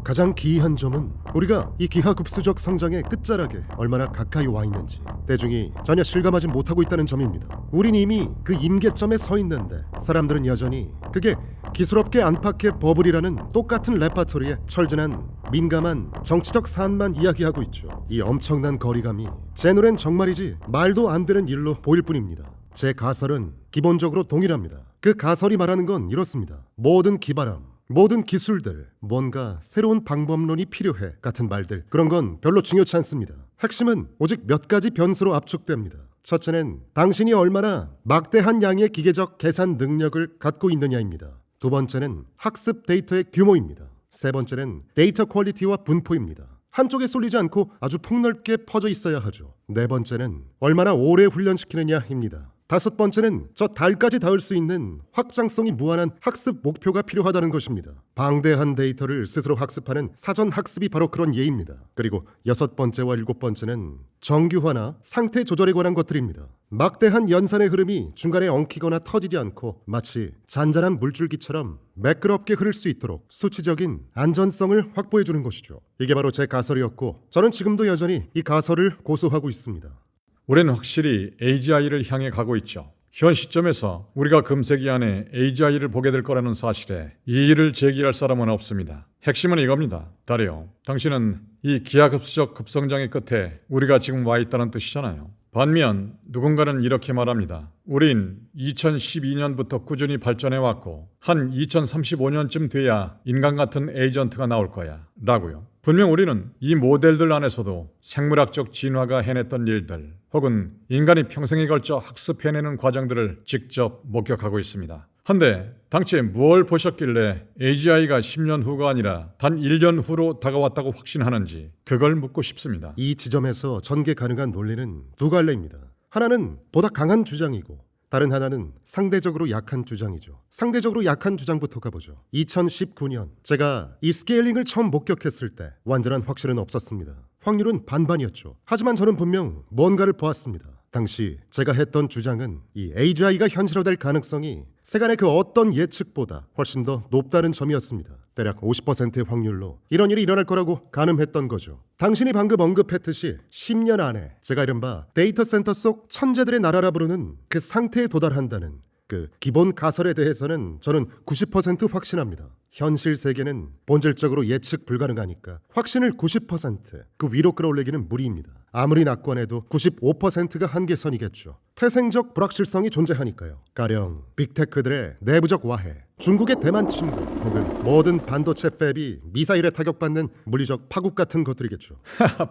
가장 기이한 점은 우리가 이 기하급수적 성장의 끝자락에 얼마나 가까이 와 있는지 대중이 전혀 실감하지 못하고 있다는 점입니다. 우린 이미 그 임계점에 서 있는데 사람들은 여전히 그게 기술업계 안팎의 버블이라는 똑같은 레파토리에 철진한 민감한 정치적 사안만 이야기하고 있죠. 이 엄청난 거리감이 제 눈엔 정말이지 말도 안 되는 일로 보일 뿐입니다. 제 가설은 기본적으로 동일합니다. 그 가설이 말하는 건 이렇습니다. 모든 기발함, 모든 기술들, 뭔가 새로운 방법론이 필요해 같은 말들, 그런 건 별로 중요치 않습니다. 핵심은 오직 몇 가지 변수로 압축됩니다. 첫째는 당신이 얼마나 막대한 양의 기계적 계산 능력을 갖고 있느냐입니다. 두 번째는 학습 데이터의 규모입니다. 세 번째는 데이터 퀄리티와 분포입니다. 한쪽에 쏠리지 않고 아주 폭넓게 퍼져 있어야 하죠. 네 번째는 얼마나 오래 훈련시키느냐입니다. 다섯 번째는 저 달까지 닿을 수 있는 확장성이 무한한 학습 목표가 필요하다는 것입니다. 방대한 데이터를 스스로 학습하는 사전 학습이 바로 그런 예입니다. 그리고 여섯 번째와 일곱 번째는 정규화나 상태 조절에 관한 것들입니다. 막대한 연산의 흐름이 중간에 엉키거나 터지지 않고 마치 잔잔한 물줄기처럼 매끄럽게 흐를 수 있도록 수치적인 안전성을 확보해 주는 것이죠. 이게 바로 제 가설이었고 저는 지금도 여전히 이 가설을 고수하고 있습니다. 우리는 확실히 AGI를 향해 가고 있죠. 현 시점에서 우리가 금세기 안에 AGI를 보게 될 거라는 사실에 이의를 제기할 사람은 없습니다. 핵심은 이겁니다. 다리오, 당신은 이 기하급수적 급성장의 끝에 우리가 지금 와 있다는 뜻이잖아요. 반면 누군가는 이렇게 말합니다. 우린 2012년부터 꾸준히 발전해왔고 한 2035년쯤 돼야 인간 같은 에이전트가 나올 거야 라고요. 분명 우리는 이 모델들 안에서도 생물학적 진화가 해냈던 일들 혹은 인간이 평생에 걸쳐 학습해내는 과정들을 직접 목격하고 있습니다. 한데 당최 무엇을 보셨길래 AGI가 10년 후가 아니라 단 1년 후로 다가왔다고 확신하는지 그걸 묻고 싶습니다. 이 지점에서 전개 가능한 논리는 두 갈래입니다. 하나는 보다 강한 주장이고 다른 하나는 상대적으로 약한 주장이죠. 상대적으로 약한 주장부터 가보죠. 2019년 제가 이 스케일링을 처음 목격했을 때 완전한 확신은 없었습니다. 확률은 반반이었죠. 하지만 저는 분명 뭔가를 보았습니다. 당시 제가 했던 주장은 이 AGI가 현실화될 가능성이 세간의 그 어떤 예측보다 훨씬 더 높다는 점이었습니다. 대략 50%의 확률로 이런 일이 일어날 거라고 가늠했던 거죠. 당신이 방금 언급했듯이 10년 안에 제가 이른바 데이터 센터 속 천재들의 나라라 부르는 그 상태에 도달한다는 그 기본 가설에 대해서는 저는 90% 확신합니다. 현실 세계는 본질적으로 예측 불가능하니까 확신을 90% 그 위로 끌어올리기는 무리입니다. 아무리 낙관해도 95%가 한계선이겠죠. 태생적 불확실성이 존재하니까요. 가령 빅테크들의 내부적 와해, 중국의 대만 침공, 혹은 모든 반도체 팹이 미사일에 타격받는 물리적 파국 같은 것들이겠죠.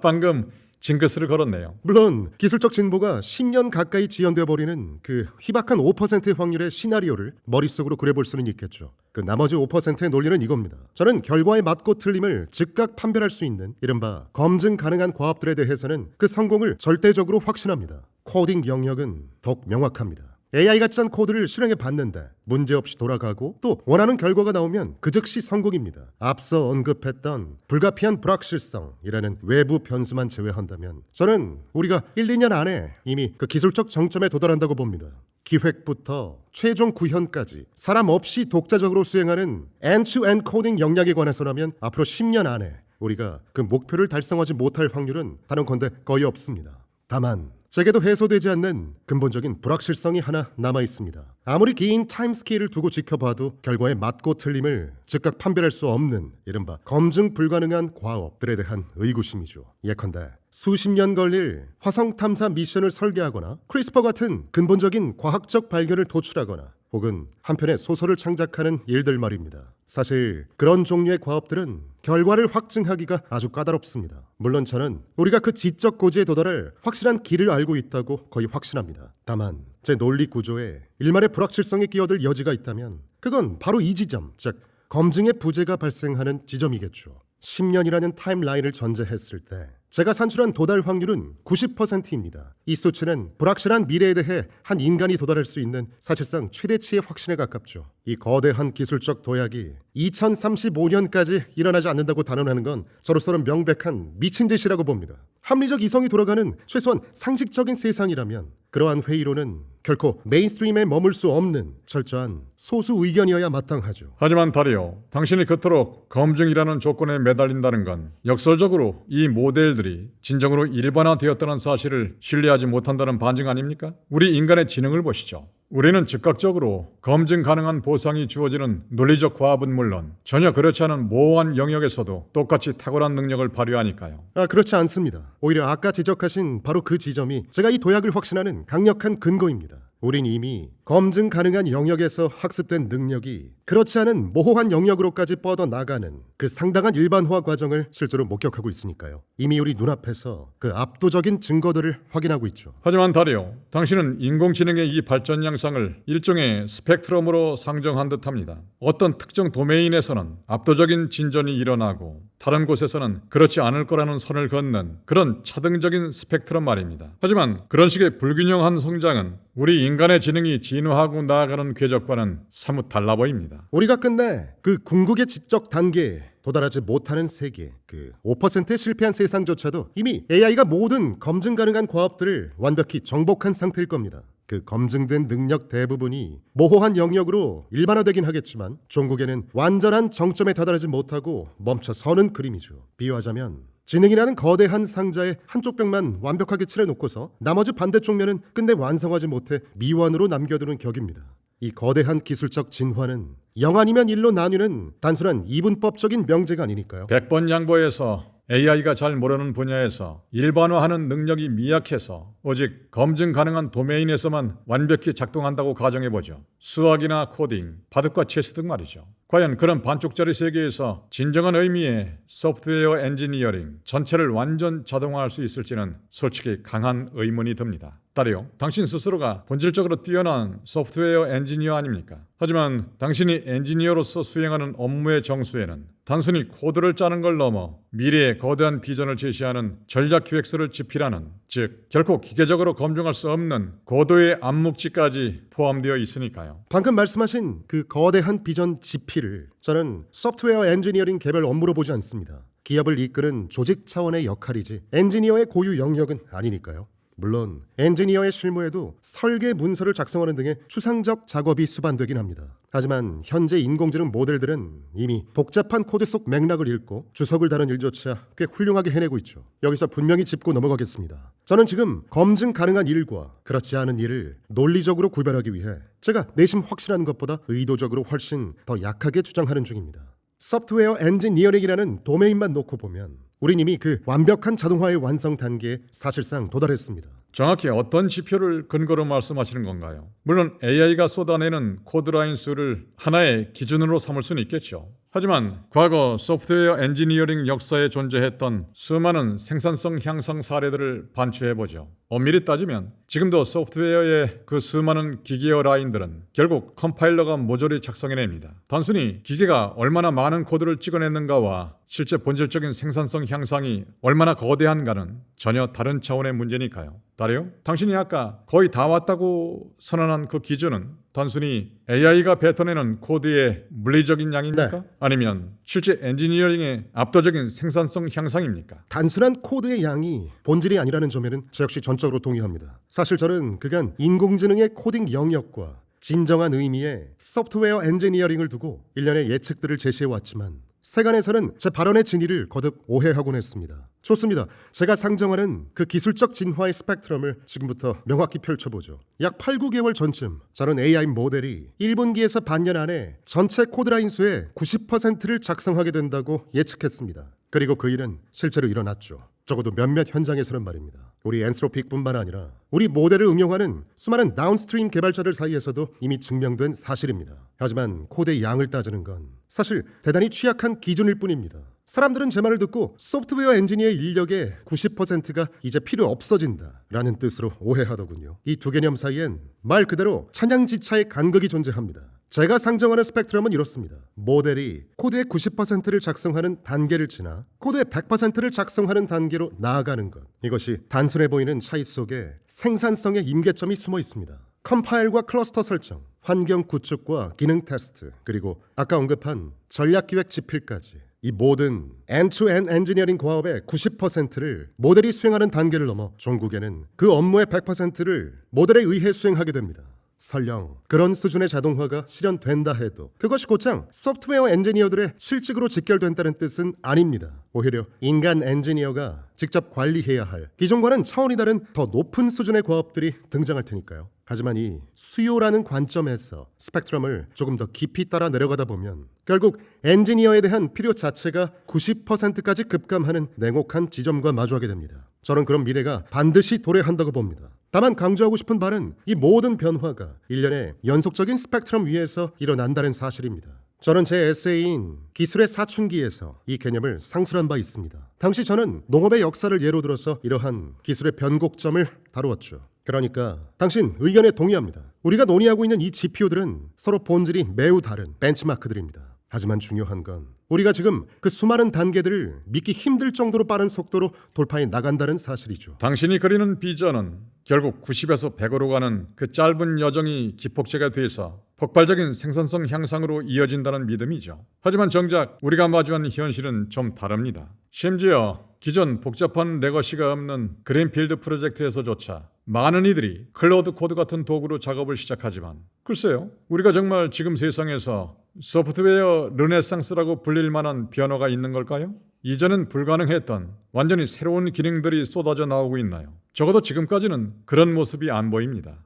방금 징크스를 걸었네요. 물론 기술적 진보가 10년 가까이 지연되어 버리는 그 희박한 5%의 확률의 시나리오를 머릿속으로 그려볼 수는 있겠죠. 그 나머지 5%의 논리는 이겁니다. 저는 결과에 맞고 틀림을 즉각 판별할 수 있는 이른바 검증 가능한 과업들에 대해서는 그 성공을 절대적으로 확신합니다. 코딩 영역은 더욱 명확합니다. AI가 짠 코드를 실행해 봤는데 문제없이 돌아가고 또 원하는 결과가 나오면 그 즉시 성공입니다. 앞서 언급했던 불가피한 불확실성이라는 외부 변수만 제외한다면 저는 우리가 1, 2년 안에 이미 그 기술적 정점에 도달한다고 봅니다. 기획부터 최종 구현까지 사람 없이 독자적으로 수행하는 end-to-end 코딩 역량에 관해서라면 앞으로 10년 안에 우리가 그 목표를 달성하지 못할 확률은 단언컨대 거의 없습니다. 다만 제게도 해소되지 않는 근본적인 불확실성이 하나 남아 있습니다. 아무리 긴 타임 스케일을 두고 지켜봐도 결과에 맞고 틀림을 즉각 판별할 수 없는 이른바 검증 불가능한 과업들에 대한 의구심이죠. 예컨대 수십 년 걸릴 화성 탐사 미션을 설계하거나 크리스퍼 같은 근본적인 과학적 발견을 도출하거나 혹은 한편의 소설을 창작하는 일들 말입니다. 사실 그런 종류의 과업들은 결과를 확증하기가 아주 까다롭습니다. 물론 저는 우리가 그 지적 고지에 도달할 확실한 길을 알고 있다고 거의 확신합니다. 다만 제 논리 구조에 일말의 불확실성이 끼어들 여지가 있다면 그건 바로 이 지점, 즉 검증의 부재가 발생하는 지점이겠죠. 10년이라는 타임라인을 전제했을 때 제가 산출한 도달 확률은 90%입니다. 이 수치는 불확실한 미래에 대해 한 인간이 도달할 수 있는 사실상 최대치의 확신에 가깝죠. 이 거대한 기술적 도약이 2035년까지 일어나지 않는다고 단언하는 건 저로서는 명백한 미친 짓이라고 봅니다. 합리적 이성이 돌아가는 최소한 상식적인 세상이라면 그러한 회의론은 결코 메인스트림에 머물 수 없는 철저한 소수 의견이어야 마땅하죠. 하지만 다리오, 당신이 그토록 검증이라는 조건에 매달린다는 건 역설적으로 이 모델들이 진정으로 일반화되었다는 사실을 신뢰하지 못한다는 반증 아닙니까? 우리 인간의 지능을 보시죠. 우리는 즉각적으로 검증 가능한 보상이 주어지는 논리적 과업은 물론 전혀 그렇지 않은 모호한 영역에서도 똑같이 탁월한 능력을 발휘하니까요. 그렇지 않습니다. 오히려 아까 지적하신 바로 그 지점이 제가 이 도약을 확신하는 강력한 근거입니다. 우린 이미 검증 가능한 영역에서 학습된 능력이 그렇지 않은 모호한 영역으로까지 뻗어나가는 그 상당한 일반화 과정을 실제로 목격하고 있으니까요. 이미 우리 눈앞에서 그 압도적인 증거들을 확인하고 있죠. 하지만 다리오, 당신은 인공지능의 이 발전 양상을 일종의 스펙트럼으로 상정한 듯합니다. 어떤 특정 도메인에서는 압도적인 진전이 일어나고 다른 곳에서는 그렇지 않을 거라는 선을 긋는 그런 차등적인 스펙트럼 말입니다. 하지만 그런 식의 불균형한 성장은 우리 인간의 지능이 진화하고 나아가는 궤적과는 사뭇 달라 보입니다. 우리가 끝내 그 궁극의 지적 단계에 도달하지 못하는 세계, 그 5%의 실패한 세상조차도 이미 AI가 모든 검증 가능한 과업들을 완벽히 정복한 상태일 겁니다. 그 검증된 능력 대부분이 모호한 영역으로 일반화되긴 하겠지만 종국에는 완전한 정점에 다다르지 못하고 멈춰서는 그림이죠. 비유하자면 지능이라는 거대한 상자의 한쪽 벽만 완벽하게 칠해놓고서 나머지 반대쪽 면은 끝내 완성하지 못해 미완으로 남겨두는 격입니다. 이 거대한 기술적 진화는 0 아니면 1로 나뉘는 단순한 이분법적인 명제가 아니니까요. 100번 양보해서 AI가 잘 모르는 분야에서 일반화하는 능력이 미약해서 오직 검증 가능한 도메인에서만 완벽히 작동한다고 가정해보죠. 수학이나 코딩, 바둑과 체스 등 말이죠. 과연 그런 반쪽짜리 세계에서 진정한 의미의 소프트웨어 엔지니어링 전체를 완전 자동화할 수 있을지는 솔직히 강한 의문이 듭니다. 다리오, 당신 스스로가 본질적으로 뛰어난 소프트웨어 엔지니어 아닙니까? 하지만 당신이 엔지니어로서 수행하는 업무의 정수에는 단순히 코드를 짜는 걸 넘어 미래의 거대한 비전을 제시하는 전략 기획서를 집필하는, 즉 결코 기계적으로 검증할 수 없는 고도의 암묵지까지 포함되어 있으니까요. 방금 말씀하신 그 거대한 비전 집필을 저는 소프트웨어 엔지니어링 개별 업무로 보지 않습니다. 기업을 이끄는 조직 차원의 역할이지 엔지니어의 고유 영역은 아니니까요. 물론 엔지니어의 실무에도 설계 문서를 작성하는 등의 추상적 작업이 수반되긴 합니다. 하지만 현재 인공지능 모델들은 이미 복잡한 코드 속 맥락을 읽고 주석을 다룬 일조차 꽤 훌륭하게 해내고 있죠. 여기서 분명히 짚고 넘어가겠습니다. 저는 지금 검증 가능한 일과 그렇지 않은 일을 논리적으로 구별하기 위해 제가 내심 확실한 것보다 의도적으로 훨씬 더 약하게 주장하는 중입니다. 소프트웨어 엔지니어링이라는 도메인만 놓고 보면 우린 이미 그 완벽한 자동화의 완성 단계에 사실상 도달했습니다. 정확히 어떤 지표를 근거로 말씀하시는 건가요? 물론 AI가 쏟아내는 코드라인 수를 하나의 기준으로 삼을 수는 있겠죠. 하지만 과거 소프트웨어 엔지니어링 역사에 존재했던 수많은 생산성 향상 사례들을 반추해보죠. 엄밀히 따지면 지금도 소프트웨어의 그 수많은 기계어 라인들은 결국 컴파일러가 모조리 작성해냅니다. 단순히 기계가 얼마나 많은 코드를 찍어냈는가와 실제 본질적인 생산성 향상이 얼마나 거대한가는 전혀 다른 차원의 문제니까요. 다리오, 당신이 아까 거의 다 왔다고 선언한 그 기준은 단순히 AI가 뱉어내는 코드의 물리적인 양입니까? 네. 아니면 실제 엔지니어링의 압도적인 생산성 향상입니까? 단순한 코드의 양이 본질이 아니라는 점에는 저 역시 전적으로 동의합니다. 사실 저는 그간 인공지능의 코딩 영역과 진정한 의미의 소프트웨어 엔지니어링을 두고 일련의 예측들을 제시해왔지만 세간에서는 제 발언의 진위를 거듭 오해하곤 했습니다. 좋습니다. 제가 상정하는 그 기술적 진화의 스펙트럼을 지금부터 명확히 펼쳐보죠. 약 8, 9개월 전쯤 저는 AI 모델이 1분기에서 반년 안에 전체 코드라인 수의 90%를 작성하게 된다고 예측했습니다. 그리고 그 일은 실제로 일어났죠. 적어도 몇몇 현장에서는 말입니다. 우리 엔스로픽뿐만 아니라 우리 모델을 응용하는 수많은 다운스트림 개발자들 사이에서도 이미 증명된 사실입니다. 하지만 코드의 양을 따지는 건 사실 대단히 취약한 기준일 뿐입니다. 사람들은 제 말을 듣고 소프트웨어 엔지니어의 인력의 90%가 이제 필요 없어진다 라는 뜻으로 오해하더군요. 이 두 개념 사이엔 말 그대로 찬양지차의 간극이 존재합니다. 제가 상정하는 스펙트럼은 이렇습니다. 모델이 코드의 90%를 작성하는 단계를 지나 코드의 100%를 작성하는 단계로 나아가는 것. 이것이 단순해 보이는 차이 속에 생산성의 임계점이 숨어 있습니다. 컴파일과 클러스터 설정, 환경 구축과 기능 테스트, 그리고 아까 언급한 전략기획 지필까지 이 모든 end-to-end 엔지니어링 과업의 90%를 모델이 수행하는 단계를 넘어 종국에는 그 업무의 100%를 모델에 의해 수행하게 됩니다. 설령 그런 수준의 자동화가 실현된다 해도 그것이 곧장 소프트웨어 엔지니어들의 실직으로 직결된다는 뜻은 아닙니다. 오히려 인간 엔지니어가 직접 관리해야 할 기존과는 차원이 다른 더 높은 수준의 과업들이 등장할 테니까요. 하지만 이 수요라는 관점에서 스펙트럼을 조금 더 깊이 따라 내려가다 보면 결국 엔지니어에 대한 필요 자체가 90%까지 급감하는 냉혹한 지점과 마주하게 됩니다. 저는 그런 미래가 반드시 도래한다고 봅니다. 다만 강조하고 싶은 바는 이 모든 변화가 일련의 연속적인 스펙트럼 위에서 일어난다는 사실입니다. 저는 제 에세이인 기술의 사춘기에서 이 개념을 상술한 바 있습니다. 당시 저는 농업의 역사를 예로 들어서 이러한 기술의 변곡점을 다루었죠. 그러니까 당신 의견에 동의합니다. 우리가 논의하고 있는 이 GPU들은 서로 본질이 매우 다른 벤치마크들입니다. 하지만 중요한 건 우리가 지금 그 수많은 단계들을 믿기 힘들 정도로 빠른 속도로 돌파해 나간다는 사실이죠. 당신이 그리는 비전은 결국 90에서 100으로 가는 그 짧은 여정이 기폭제가 돼서 폭발적인 생산성 향상으로 이어진다는 믿음이죠. 하지만 정작 우리가 마주한 현실은 좀 다릅니다. 심지어 기존 복잡한 레거시가 없는 그린필드 프로젝트에서조차 많은 이들이 클로드 코드 같은 도구로 작업을 시작하지만 글쎄요, 우리가 정말 지금 세상에서 소프트웨어 르네상스라고 불릴 만한 변화가 있는 걸까요? 이전엔 불가능했던 완전히 새로운 기능들이 쏟아져 나오고 있나요? 적어도 지금까지는 그런 모습이 안 보입니다.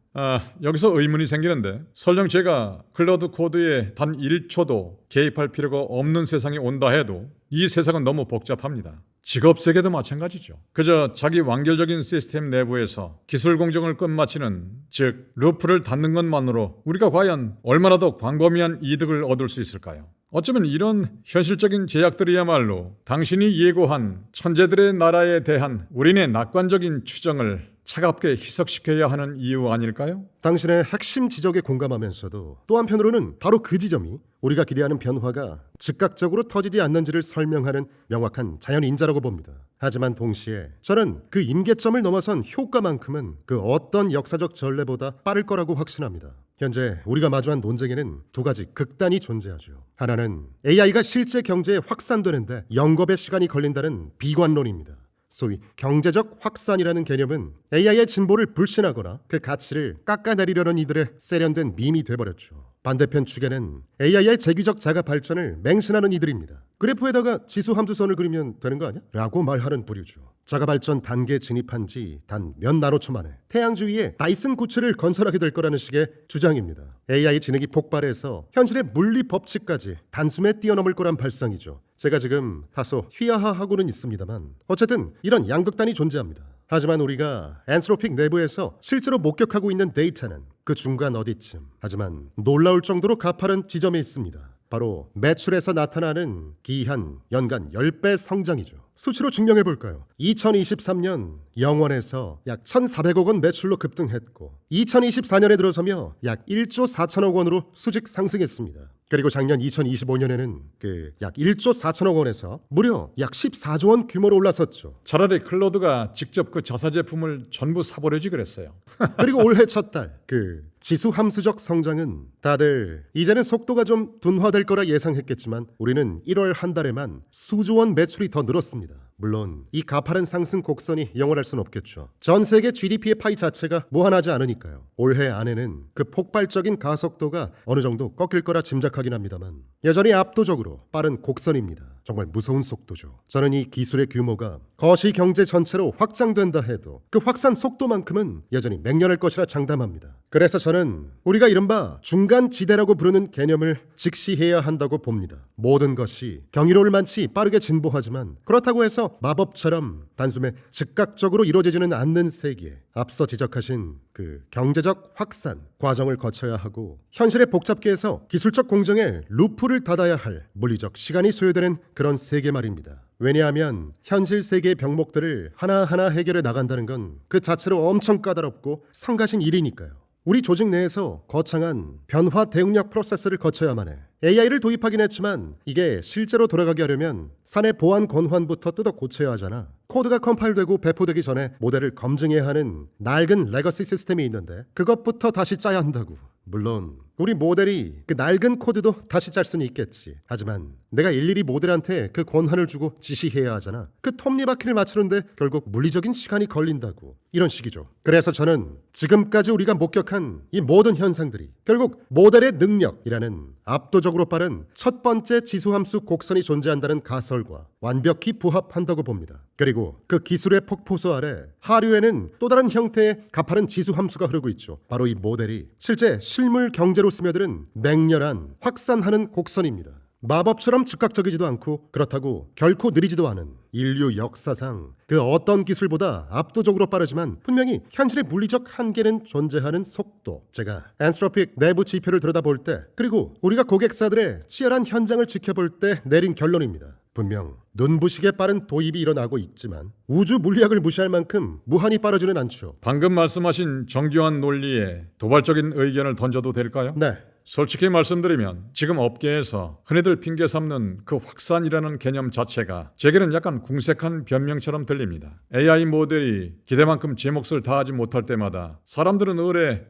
여기서 의문이 생기는데 설령 제가 클로드 코드에 단 1초도 개입할 필요가 없는 세상이 온다 해도 이 세상은 너무 복잡합니다. 직업 세계도 마찬가지죠. 그저 자기 완결적인 시스템 내부에서 기술 공정을 끝마치는, 즉 루프를 닫는 것만으로 우리가 과연 얼마나 더 광범위한 이득을 얻을 수 있을까요? 어쩌면 이런 현실적인 제약들이야말로 당신이 예고한 천재들의 나라에 대한 우리네 낙관적인 추정을 차갑게 희석시켜야 하는 이유 아닐까요? 당신의 핵심 지적에 공감하면서도 또 한편으로는 바로 그 지점이 우리가 기대하는 변화가 즉각적으로 터지지 않는지를 설명하는 명확한 자연인자라고 봅니다. 하지만 동시에 저는 그 임계점을 넘어선 효과만큼은 그 어떤 역사적 전례보다 빠를 거라고 확신합니다. 현재 우리가 마주한 논쟁에는 두 가지 극단이 존재하죠. 하나는 AI가 실제 경제에 확산되는데 영겁의 시간이 걸린다는 비관론입니다. 소위 경제적 확산이라는 개념은 AI의 진보를 불신하거나 그 가치를 깎아내리려는 이들의 세련된 밈이 돼버렸죠. 반대편 축에는 AI의 재규적 자가 발전을 맹신하는 이들입니다. 그래프에다가 지수 함수선을 그리면 되는 거 아니야? 라고 말하는 부류죠. 자가 발전 단계에 진입한 지 단 몇 나노초 만에 태양 주위에 다이슨 구체를 건설하게 될 거라는 식의 주장입니다. AI 지능이 폭발해서 현실의 물리 법칙까지 단숨에 뛰어넘을 거란 발상이죠. 제가 지금 다소 휘하하고는 있습니다만 어쨌든 이런 양극단이 존재합니다. 하지만 우리가 엔트로픽 내부에서 실제로 목격하고 있는 데이터는 그 중간 어디쯤, 하지만 놀라울 정도로 가파른 지점에 있습니다. 바로 매출에서 나타나는 기한 연간 10배 성장이죠. 수치로 증명해 볼까요? 2023년 영원에서 약 1,400억 원 매출로 급등했고 2024년에 들어서며 약 1조 4천억 원으로 수직 상승했습니다. 그리고 작년 2025년에는 그 약 1조 4천억 원에서 무려 약 14조 원 규모로 올랐었죠. 차라리 클로드가 직접 그 자사 제품을 전부 사버리지 그랬어요. 그리고 올해 첫 달 그 지수 함수적 성장은 다들 이제는 속도가 좀 둔화될 거라 예상했겠지만 우리는 1월 한 달에만 수조 원 매출이 더 늘었습니다. 물론 이 가파른 상승 곡선이 영원할 순 없겠죠. 전 세계 GDP의 파이 자체가 무한하지 않으니까요. 올해 안에는 그 폭발적인 가속도가 어느 정도 꺾일 거라 짐작하긴 합니다만 여전히 압도적으로 빠른 곡선입니다. 정말 무서운 속도죠. 저는 이 기술의 규모가 거시 경제 전체로 확장된다 해도 그 확산 속도만큼은 여전히 맹렬할 것이라 장담합니다. 그래서 저는 우리가 이른바 중간 지대라고 부르는 개념을 직시해야 한다고 봅니다. 모든 것이 경이로울 만치 빠르게 진보하지만 그렇다고 해서 마법처럼 단숨에 즉각적으로 이루어지지는 않는 세계에 앞서 지적하신 그 경제적 확산 과정을 거쳐야 하고 현실의 복잡계에서 기술적 공정에 루프를 닫아야 할 물리적 시간이 소요되는 그런 세계 말입니다. 왜냐하면 현실 세계의 병목들을 하나하나 해결해 나간다는 건 그 자체로 엄청 까다롭고 성가신 일이니까요. 우리 조직 내에서 거창한 변화 대응력 프로세스를 거쳐야만 해. AI를 도입하긴 했지만 이게 실제로 돌아가게 하려면 사내 보안 권한부터 뜯어 고쳐야 하잖아. 코드가 컴파일되고 배포되기 전에 모델을 검증해야 하는 낡은 레거시 시스템이 있는데 그것부터 다시 짜야 한다고. 물론 우리 모델이 그 낡은 코드도 다시 짤 수는 있겠지. 하지만 내가 일일이 모델한테 그 권한을 주고 지시해야 하잖아. 그 톱니바퀴를 맞추는데 결국 물리적인 시간이 걸린다고. 이런 식이죠. 그래서 저는 지금까지 우리가 목격한 이 모든 현상들이 결국 모델의 능력이라는 압도적으로 빠른 첫 번째 지수함수 곡선이 존재한다는 가설과 완벽히 부합한다고 봅니다. 그리고 그 기술의 폭포수 아래 하류에는 또 다른 형태의 가파른 지수함수가 흐르고 있죠. 바로 이 모델이 실제 실물 경제로 스며드는 맹렬한 확산하는 곡선입니다. 마법처럼 즉각적이지도 않고 그렇다고 결코 느리지도 않은 인류 역사상 그 어떤 기술보다 압도적으로 빠르지만 분명히 현실의 물리적 한계는 존재하는 속도. 제가 엔트로픽 내부 지표를 들여다볼 때 그리고 우리가 고객사들의 치열한 현장을 지켜볼 때 내린 결론입니다. 분명 눈부시게 빠른 도입이 일어나고 있지만 우주 물리학을 무시할 만큼 무한히 빠르지는 않죠. 방금 말씀하신 정교한 논리에 도발적인 의견을 던져도 될까요? 네. 솔직히 말씀드리면 지금 업계에서 흔히들 핑계 삼는 그 확산이라는 개념 자체가 제게는 약간 궁색한 변명처럼 들립니다. AI 모델이 기대만큼 제 몫을 다하지 못할 때마다 사람들은 의뢰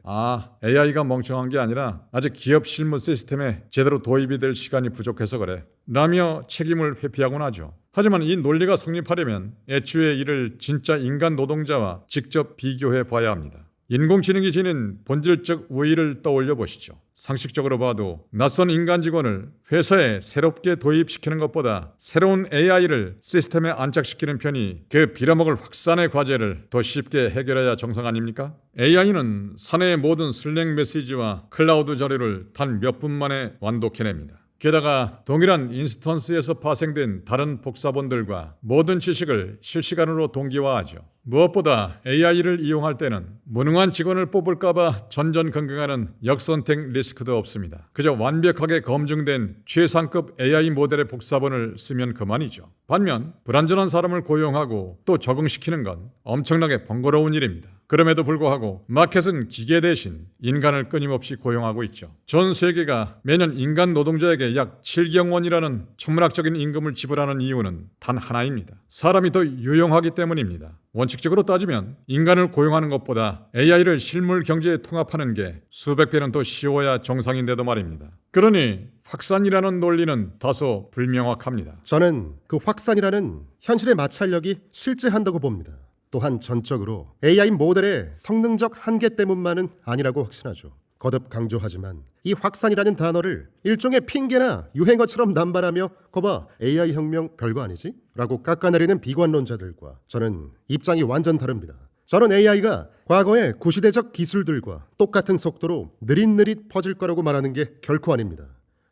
AI가 멍청한 게 아니라 아직 기업 실무 시스템에 제대로 도입이 될 시간이 부족해서 그래 라며 책임을 회피하곤 하죠. 하지만 이 논리가 성립하려면 애초에 이를 진짜 인간 노동자와 직접 비교해 봐야 합니다. 인공지능이 지닌 본질적 우위를 떠올려 보시죠. 상식적으로 봐도 낯선 인간 직원을 회사에 새롭게 도입시키는 것보다 새로운 AI를 시스템에 안착시키는 편이 그 빌어먹을 확산의 과제를 더 쉽게 해결해야 정상 아닙니까? AI는 사내의 모든 슬랙 메시지와 클라우드 자료를 단 몇 분 만에 완독해냅니다. 게다가 동일한 인스턴스에서 파생된 다른 복사본들과 모든 지식을 실시간으로 동기화하죠. 무엇보다 AI를 이용할 때는 무능한 직원을 뽑을까봐 전전긍긍하는 역선택 리스크도 없습니다. 그저 완벽하게 검증된 최상급 AI 모델의 복사본을 쓰면 그만이죠. 반면 불완전한 사람을 고용하고 또 적응시키는 건 엄청나게 번거로운 일입니다. 그럼에도 불구하고 마켓은 기계 대신 인간을 끊임없이 고용하고 있죠. 전 세계가 매년 인간 노동자에게 약 7경 원이라는 천문학적인 임금을 지불하는 이유는 단 하나입니다. 사람이 더 유용하기 때문입니다. 원칙적으로 따지면 인간을 고용하는 것보다 AI를 실물 경제에 통합하는 게 수백 배는 더 쉬워야 정상인데도 말입니다. 그러니 확산이라는 논리는 다소 불명확합니다. 저는 그 확산이라는 현실의 마찰력이 실제한다고 봅니다. 또한 전적으로 AI 모델의 성능적 한계 때문만은 아니라고 확신하죠. 거듭 강조하지만 이 확산이라는 단어를 일종의 핑계나 유행어처럼 남발하며 거봐 AI 혁명 별거 아니지? 라고 깎아내리는 비관론자들과 저는 입장이 완전 다릅니다. 저는 AI가 과거의 구시대적 기술들과 똑같은 속도로 느릿느릿 퍼질 거라고 말하는 게 결코 아닙니다.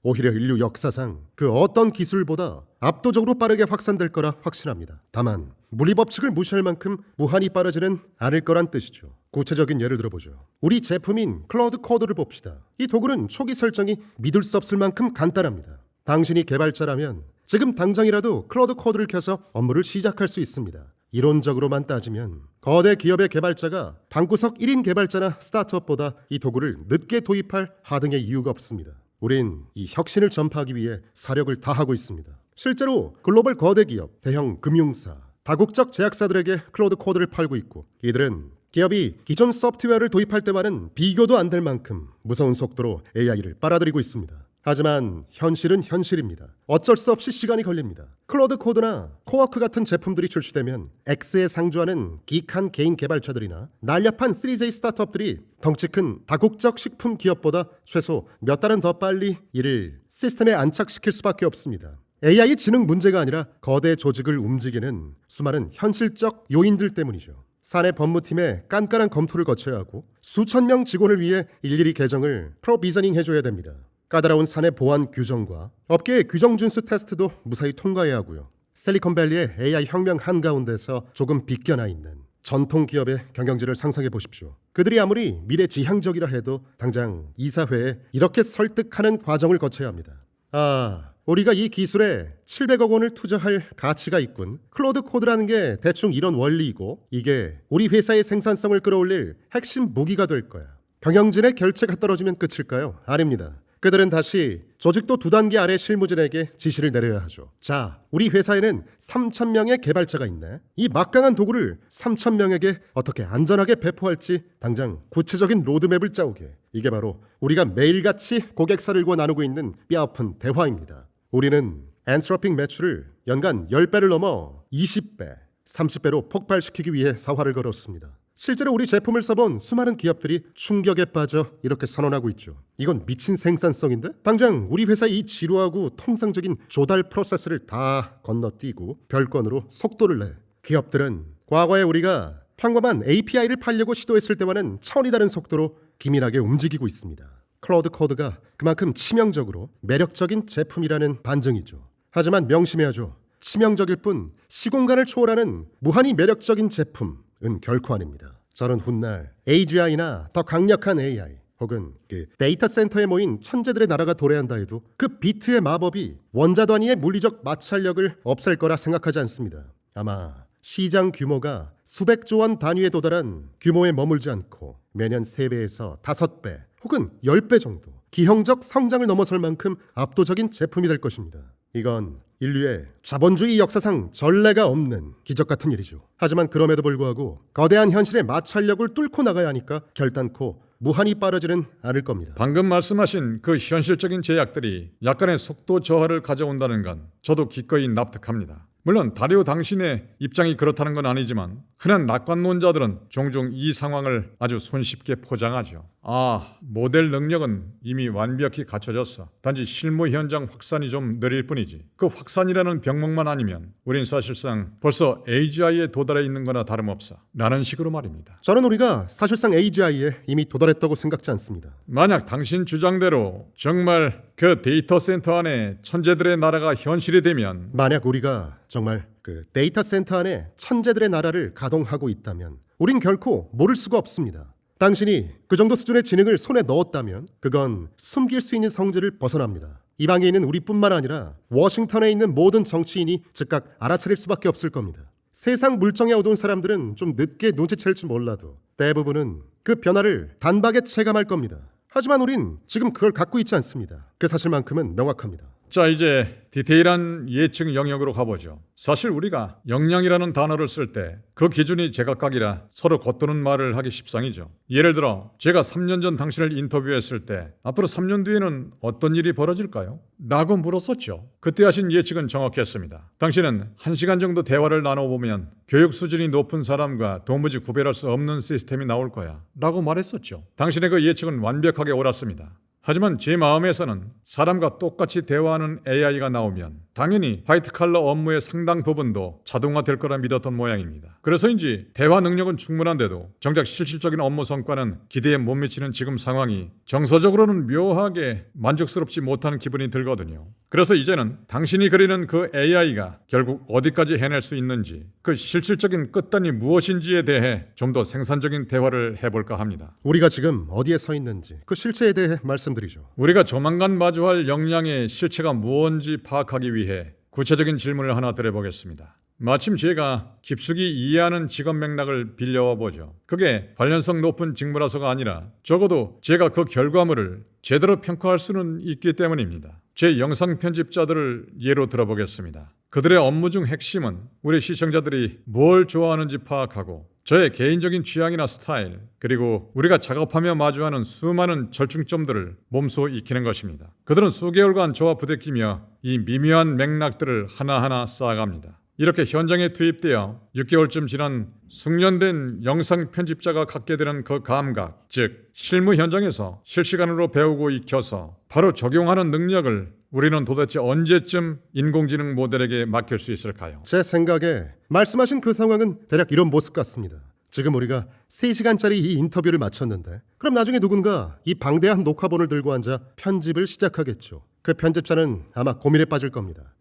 오히려 인류 역사상 그 어떤 기술보다 압도적으로 빠르게 확산될 거라 확신합니다. 다만 물리법칙을 무시할 만큼 무한히 빠르지는 않을 거란 뜻이죠. 구체적인 예를 들어보죠. 우리 제품인 클라우드 코드를 봅시다. 이 도구는 초기 설정이 믿을 수 없을 만큼 간단합니다. 당신이 개발자라면 지금 당장이라도 클라우드 코드를 켜서 업무를 시작할 수 있습니다. 이론적으로만 따지면 거대 기업의 개발자가 방구석 1인 개발자나 스타트업보다 이 도구를 늦게 도입할 하등의 이유가 없습니다. 우린 이 혁신을 전파하기 위해 사력을 다하고 있습니다. 실제로 글로벌 거대 기업, 대형 금융사, 다국적 제약사들에게 클라우드 코드를 팔고 있고 이들은 기업이 기존 소프트웨어를 도입할 때와는 비교도 안 될 만큼 무서운 속도로 AI를 빨아들이고 있습니다. 하지만 현실은 현실입니다. 어쩔 수 없이 시간이 걸립니다. 클라우드 코드나 코워크 같은 제품들이 출시되면 X에 상주하는 기익한 개인 개발자들이나 날렵한 시리즈 A 스타트업들이 덩치 큰 다국적 식품 기업보다 최소 몇 달은 더 빨리 이를 시스템에 안착시킬 수밖에 없습니다. AI 지능 문제가 아니라 거대 조직을 움직이는 수많은 현실적 요인들 때문이죠. 사내 법무팀에 깐깐한 검토를 거쳐야 하고 수천 명 직원을 위해 일일이 계정을 프로비저닝 해줘야 됩니다. 까다로운 사내 보안 규정과 업계의 규정 준수 테스트도 무사히 통과해야 하고요. 실리콘밸리의 AI 혁명 한가운데서 조금 비껴나 있는 전통 기업의 경영진을 상상해 보십시오. 그들이 아무리 미래지향적이라 해도 당장 이사회에 이렇게 설득하는 과정을 거쳐야 합니다. 우리가 이 기술에 700억 원을 투자할 가치가 있군. 클라우드 코드라는 게 대충 이런 원리이고 이게 우리 회사의 생산성을 끌어올릴 핵심 무기가 될 거야. 경영진의 결체가 떨어지면 끝일까요? 아닙니다. 그들은 다시 조직도 2단계 아래 실무진에게 지시를 내려야 하죠. 자, 우리 회사에는 3,000명의 개발자가 있네. 이 막강한 도구를 3,000명에게 어떻게 안전하게 배포할지 당장 구체적인 로드맵을 짜오게. 이게 바로 우리가 매일같이 고객사들과 나누고 있는 뼈아픈 대화입니다. 우리는 엔트로픽 매출을 연간 10배를 넘어 20배, 30배로 폭발시키기 위해 사활을 걸었습니다. 실제로 우리 제품을 써본 수많은 기업들이 충격에 빠져 이렇게 선언하고 있죠. 이건 미친 생산성인데? 당장 우리 회사의 이 지루하고 통상적인 조달 프로세스를 다 건너뛰고 별건으로 속도를 내. 기업들은 과거에 우리가 평범한 API를 팔려고 시도했을 때와는 차원이 다른 속도로 기민하게 움직이고 있습니다. 클라우드 코드가 그만큼 치명적으로 매력적인 제품이라는 반증이죠. 하지만 명심해야죠. 치명적일 뿐 시공간을 초월하는 무한히 매력적인 제품은 결코 아닙니다. 저는 훗날 AGI나 더 강력한 AI 혹은 그 데이터 센터에 모인 천재들의 나라가 도래한다 해도 그 비트의 마법이 원자 단위의 물리적 마찰력을 없앨 거라 생각하지 않습니다. 아마 시장 규모가 수백조 원 단위에 도달한 규모에 머물지 않고 매년 3배에서 5배 혹은 10배 정도 기형적 성장을 넘어설 만큼 압도적인 제품이 될 것입니다. 이건 인류의 자본주의 역사상 전례가 없는 기적 같은 일이죠. 하지만 그럼에도 불구하고 거대한 현실의 마찰력을 뚫고 나가야 하니까 결단코 무한히 빠르지는 않을 겁니다. 방금 말씀하신 그 현실적인 제약들이 약간의 속도 저하를 가져온다는 건 저도 기꺼이 납득합니다. 물론 다리오 당신의 입장이 그렇다는 건 아니지만 흔한 낙관론자들은 종종 이 상황을 아주 손쉽게 포장하죠. 모델 능력은 이미 완벽히 갖춰졌어. 단지 실무 현장 확산이 좀 느릴 뿐이지. 그 확산이라는 병목만 아니면 우린 사실상 벌써 AGI에 도달해 있는 거나 다름없어. 라는 식으로 말입니다. 저는 우리가 사실상 AGI에 이미 도달했다고 생각지 않습니다. 만약 당신 주장대로 정말 그 데이터 센터 안에 천재들의 나라가 현실이 되면 만약 우리가 정말 그 데이터 센터 안에 천재들의 나라를 가동하고 있다면 우린 결코 모를 수가 없습니다. 당신이 그 정도 수준의 지능을 손에 넣었다면 그건 숨길 수 있는 성질을 벗어납니다. 이 방에 있는 우리뿐만 아니라 워싱턴에 있는 모든 정치인이 즉각 알아차릴 수밖에 없을 겁니다. 세상 물정에 어두운 사람들은 좀 늦게 눈치챌지 몰라도 대부분은 그 변화를 단박에 체감할 겁니다. 하지만 우린 지금 그걸 갖고 있지 않습니다. 그 사실만큼은 명확합니다. 자, 이제 디테일한 예측 영역으로 가보죠. 사실 우리가 역량이라는 단어를 쓸 때 그 기준이 제각각이라 서로 겉도는 말을 하기 십상이죠. 예를 들어 제가 3년 전 당신을 인터뷰했을 때 앞으로 3년 뒤에는 어떤 일이 벌어질까요? 라고 물었었죠. 그때 하신 예측은 정확했습니다. 당신은 1시간 정도 대화를 나눠보면 교육 수준이 높은 사람과 도무지 구별할 수 없는 시스템이 나올 거야 라고 말했었죠. 당신의 그 예측은 완벽하게 옳았습니다. 하지만 제 마음에서는 사람과 똑같이 대화하는 AI가 나오면 당연히 화이트 칼러 업무의 상당 부분도 자동화될 거라 믿었던 모양입니다. 그래서인지 대화 능력은 충분한데도 정작 실질적인 업무 성과는 기대에 못 미치는 지금 상황이 정서적으로는 묘하게 만족스럽지 못하는 기분이 들거든요. 그래서 이제는 당신이 그리는 그 AI가 결국 어디까지 해낼 수 있는지 그 실질적인 끝단이 무엇인지에 대해 좀 더 생산적인 대화를 해볼까 합니다. 우리가 지금 어디에 서 있는지 그 실체에 대해 말씀드리죠. 우리가 조만간 마주할 역량의 실체가 무엇인지 파악하기 위해 구체적인 질문을 하나 드려보겠습니다. 마침 제가 깊숙이 이해하는 직업 맥락을 빌려와 보죠. 그게 관련성 높은 직무라서가 아니라 적어도 제가 그 결과물을 제대로 평가할 수는 있기 때문입니다. 제 영상 편집자들을 예로 들어보겠습니다. 그들의 업무 중 핵심은 우리 시청자들이 뭘 좋아하는지 파악하고 저의 개인적인 취향이나 스타일, 그리고 우리가 작업하며 마주하는 수많은 절충점들을 몸소 익히는 것입니다. 그들은 수개월간 저와 부대끼며 이 미묘한 맥락들을 하나하나 쌓아갑니다. 이렇게 현장에 투입되어 6개월쯤 지난 숙련된 영상 편집자가 갖게 되는 그 감각, 즉 실무 현장에서 실시간으로 배우고 익혀서 바로 적용하는 능력을 우리는 도대체 언제쯤 인공지능 모델에게 맡길 수 있을까요? 제 생각에 말씀하신 그 상황은 대략 이런 모습 같습니다. 지금 우리가 3시간짜리 이 인터뷰를 마쳤는데 그럼 나중에 누군가 이 방대한 녹화본을 들고 앉아 편집을 시작하겠죠. 그 편집자는 아마 고민에 빠질 겁니다.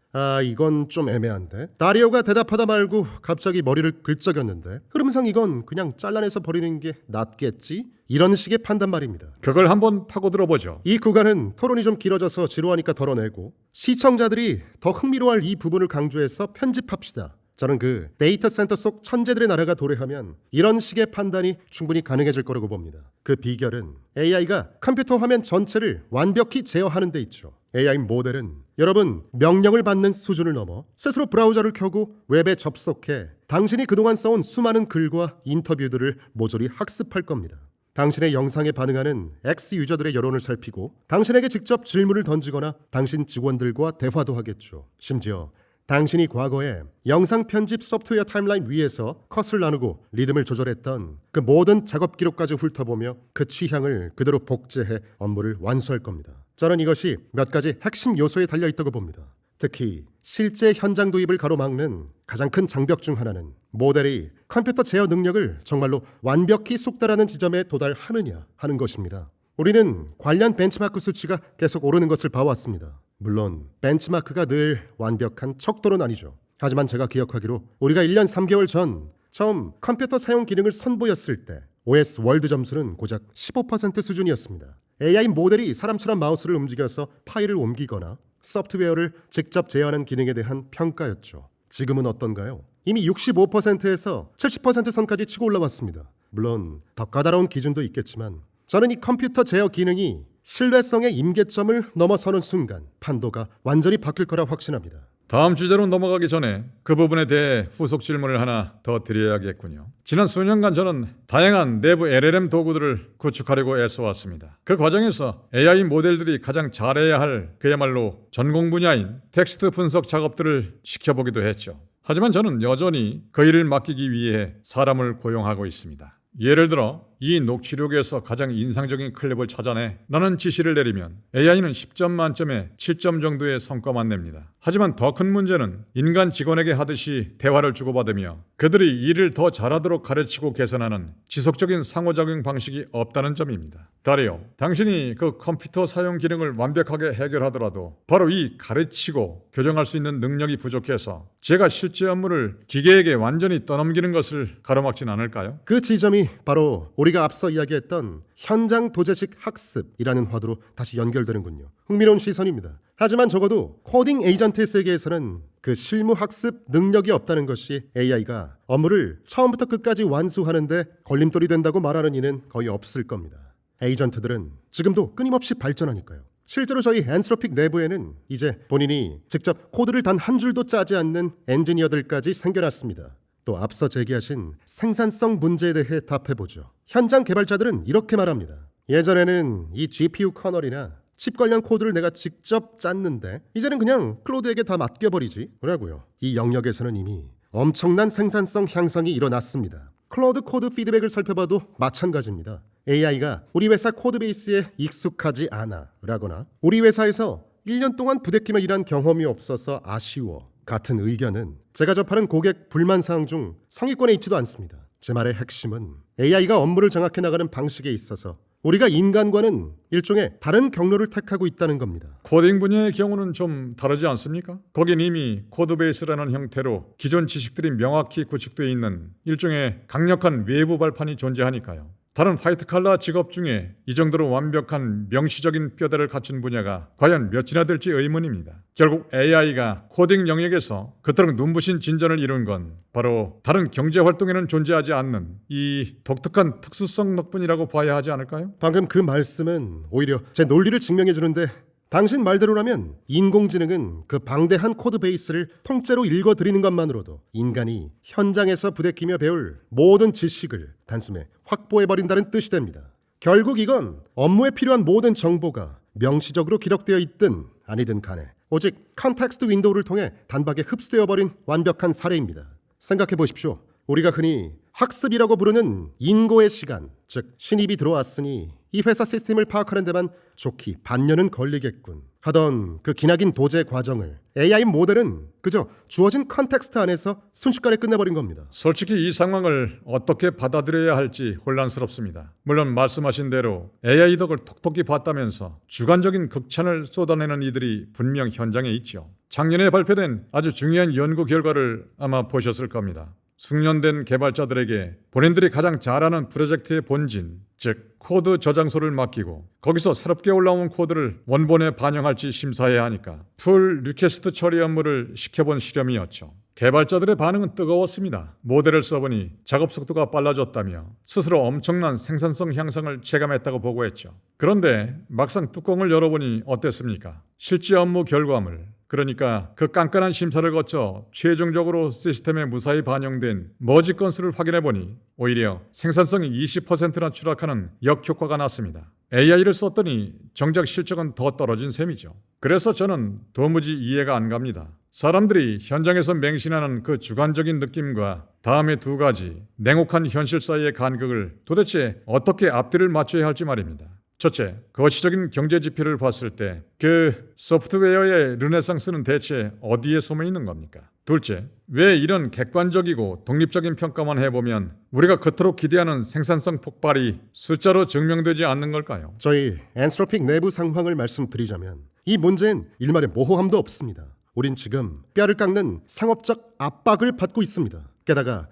이건 좀 애매한데. 다리오가 대답하다 말고 갑자기 머리를 긁적였는데 흐름상 이건 그냥 잘라내서 버리는 게 낫겠지? 이런 식의 판단 말입니다. 그걸 한번 파고들어보죠. 이 구간은 토론이 좀 길어져서 지루하니까 덜어내고 시청자들이 더 흥미로워할 이 부분을 강조해서 편집합시다 저는 그 데이터 센터 속 천재들의 나라가 도래하면 이런 식의 판단이 충분히 가능해질 거라고 봅니다. 그 비결은 AI가 컴퓨터 화면 전체를 완벽히 제어하는 데 있죠. AI 모델은 여러분 명령을 받는 수준을 넘어 스스로 브라우저를 켜고 웹에 접속해 당신이 그동안 써온 수많은 글과 인터뷰들을 모조리 학습할 겁니다. 당신의 영상에 반응하는 X 유저들의 여론을 살피고 당신에게 직접 질문을 던지거나 당신 직원들과 대화도 하겠죠. 심지어 당신이 과거에 영상 편집 소프트웨어 타임라인 위에서 컷을 나누고 리듬을 조절했던 그 모든 작업 기록까지 훑어보며 그 취향을 그대로 복제해 업무를 완수할 겁니다. 저는 이것이 몇 가지 핵심 요소에 달려있다고 봅니다. 특히 실제 현장 도입을 가로막는 가장 큰 장벽 중 하나는 모델이 컴퓨터 제어 능력을 정말로 완벽히 숙달하는 지점에 도달하느냐 하는 것입니다. 우리는 관련 벤치마크 수치가 계속 오르는 것을 봐왔습니다. 물론 벤치마크가 늘 완벽한 척도는 아니죠. 하지만 제가 기억하기로 우리가 1년 3개월 전 처음 컴퓨터 사용 기능을 선보였을 때 OS 월드 점수는 고작 15% 수준이었습니다. AI 모델이 사람처럼 마우스를 움직여서 파일을 옮기거나 소프트웨어를 직접 제어하는 기능에 대한 평가였죠. 지금은 어떤가요? 이미 65%에서 70% 선까지 치고 올라왔습니다. 물론 더 까다로운 기준도 있겠지만 저는 이 컴퓨터 제어 기능이 신뢰성의 임계점을 넘어서는 순간 판도가 완전히 바뀔 거라 확신합니다. 다음 주제로 넘어가기 전에 그 부분에 대해 후속 질문을 하나 더 드려야겠군요. 지난 수년간 저는 다양한 내부 LLM 도구들을 구축하려고 애써왔습니다. 그 과정에서 AI 모델들이 가장 잘해야 할 그야말로 전공 분야인 텍스트 분석 작업들을 시켜보기도 했죠. 하지만 저는 여전히 그 일을 맡기기 위해 사람을 고용하고 있습니다. 예를 들어 이 녹취록에서 가장 인상적인 클립을 찾아내 나는 지시를 내리면 AI는 10점 만점에 7점 정도의 성과만 냅니다. 하지만 더 큰 문제는 인간 직원에게 하듯이 대화를 주고받으며 그들이 일을 더 잘하도록 가르치고 개선하는 지속적인 상호작용 방식이 없다는 점입니다. 다리오, 당신이 그 컴퓨터 사용 기능을 완벽하게 해결하더라도 바로 이 가르치고 교정할 수 있는 능력이 부족해서 제가 실제 업무를 기계에게 완전히 떠넘기는 것을 가로막진 않을까요? 그 지점이 바로 우리가 앞서 이야기했던 현장 도제식 학습이라는 화두로 다시 연결되는군요. 흥미로운 시선입니다. 하지만 적어도 코딩 에이전트의 세계에서는 그 실무 학습 능력이 없다는 것이 AI가 업무를 처음부터 끝까지 완수하는데 걸림돌이 된다고 말하는 이는 거의 없을 겁니다. 에이전트들은 지금도 끊임없이 발전하니까요. 실제로 저희 엔트로픽 내부에는 이제 본인이 직접 코드를 단 한 줄도 짜지 않는 엔지니어들까지 생겨났습니다. 또 앞서 제기하신 생산성 문제에 대해 답해보죠. 현장 개발자들은 이렇게 말합니다. 예전에는 이 GPU 커널이나 칩 관련 코드를 내가 직접 짰는데 이제는 그냥 클로드에게 다 맡겨버리지 라고요. 이 영역에서는 이미 엄청난 생산성 향상이 일어났습니다. 클로드 코드 피드백을 살펴봐도 마찬가지입니다. AI가 우리 회사 코드베이스에 익숙하지 않아 라거나 우리 회사에서 1년 동안 부대끼며 일한 경험이 없어서 아쉬워 같은 의견은 제가 접하는 고객 불만사항 중 상위권에 있지도 않습니다. 제 말의 핵심은 AI가 업무를 장악해 나가는 방식에 있어서 우리가 인간과는 일종의 다른 경로를 택하고 있다는 겁니다. 코딩 분야의 경우는 좀 다르지 않습니까? 거긴 이미 코드베이스라는 형태로 기존 지식들이 명확히 구축되어 있는 일종의 강력한 외부 발판이 존재하니까요. 다른 화이트칼라 직업 중에 이 정도로 완벽한 명시적인 뼈대를 갖춘 분야가 과연 몇이나 될지 의문입니다. 결국 AI가 코딩 영역에서 그토록 눈부신 진전을 이룬 건 바로 다른 경제활동에는 존재하지 않는 이 독특한 특수성 덕분이라고 봐야 하지 않을까요? 방금 그 말씀은 오히려 제 논리를 증명해 주는데 당신 말대로라면 인공지능은 그 방대한 코드베이스를 통째로 읽어드리는 것만으로도 인간이 현장에서 부대끼며 배울 모든 지식을 단숨에 확보해버린다는 뜻이 됩니다. 결국 이건 업무에 필요한 모든 정보가 명시적으로 기록되어 있든 아니든 간에 오직 컨텍스트 윈도우를 통해 단박에 흡수되어버린 완벽한 사례입니다. 생각해 보십시오. 우리가 흔히 학습이라고 부르는 인고의 시간, 즉 신입이 들어왔으니 이 회사 시스템을 파악하는 데만 좋기 반년은 걸리겠군 하던 그 기나긴 도제 과정을 AI 모델은 그저 주어진 컨텍스트 안에서 순식간에 끝내버린 겁니다. 솔직히 이 상황을 어떻게 받아들여야 할지 혼란스럽습니다. 물론 말씀하신 대로 AI 덕을 톡톡히 봤다면서 주관적인 극찬을 쏟아내는 이들이 분명 현장에 있죠. 작년에 발표된 아주 중요한 연구 결과를 아마 보셨을 겁니다. 숙련된 개발자들에게 본인들이 가장 잘하는 프로젝트의 본진, 즉 코드 저장소를 맡기고 거기서 새롭게 올라온 코드를 원본에 반영할지 심사해야 하니까 풀 리퀘스트 처리 업무를 시켜본 실험이었죠. 개발자들의 반응은 뜨거웠습니다. 모델을 써보니 작업 속도가 빨라졌다며 스스로 엄청난 생산성 향상을 체감했다고 보고했죠. 그런데 막상 뚜껑을 열어보니 어땠습니까? 실제 업무 결과물, 그러니까 그 깐깐한 심사를 거쳐 최종적으로 시스템에 무사히 반영된 머지 건수를 확인해보니 오히려 생산성이 20%나 추락하는 역효과가 났습니다. AI를 썼더니 정작 실적은 더 떨어진 셈이죠. 그래서 저는 도무지 이해가 안 갑니다. 사람들이 현장에서 맹신하는 그 주관적인 느낌과 다음의 두 가지 냉혹한 현실 사이의 간극을 도대체 어떻게 앞뒤를 맞춰야 할지 말입니다. 첫째, 거시적인 경제 지표를 봤을 때 그 소프트웨어의 르네상스는 대체 어디에 숨어 있는 겁니까? 둘째, 왜 이런 객관적이고 독립적인 평가만 해보면 우리가 그토록 기대하는 생산성 폭발이 숫자로 증명되지 않는 걸까요? 저희 엔스로픽 내부 상황을 말씀드리자면 이 문제엔 일말의 모호함도 없습니다. 우린 지금 뼈를 깎는 상업적 압박을 받고 있습니다. 게다가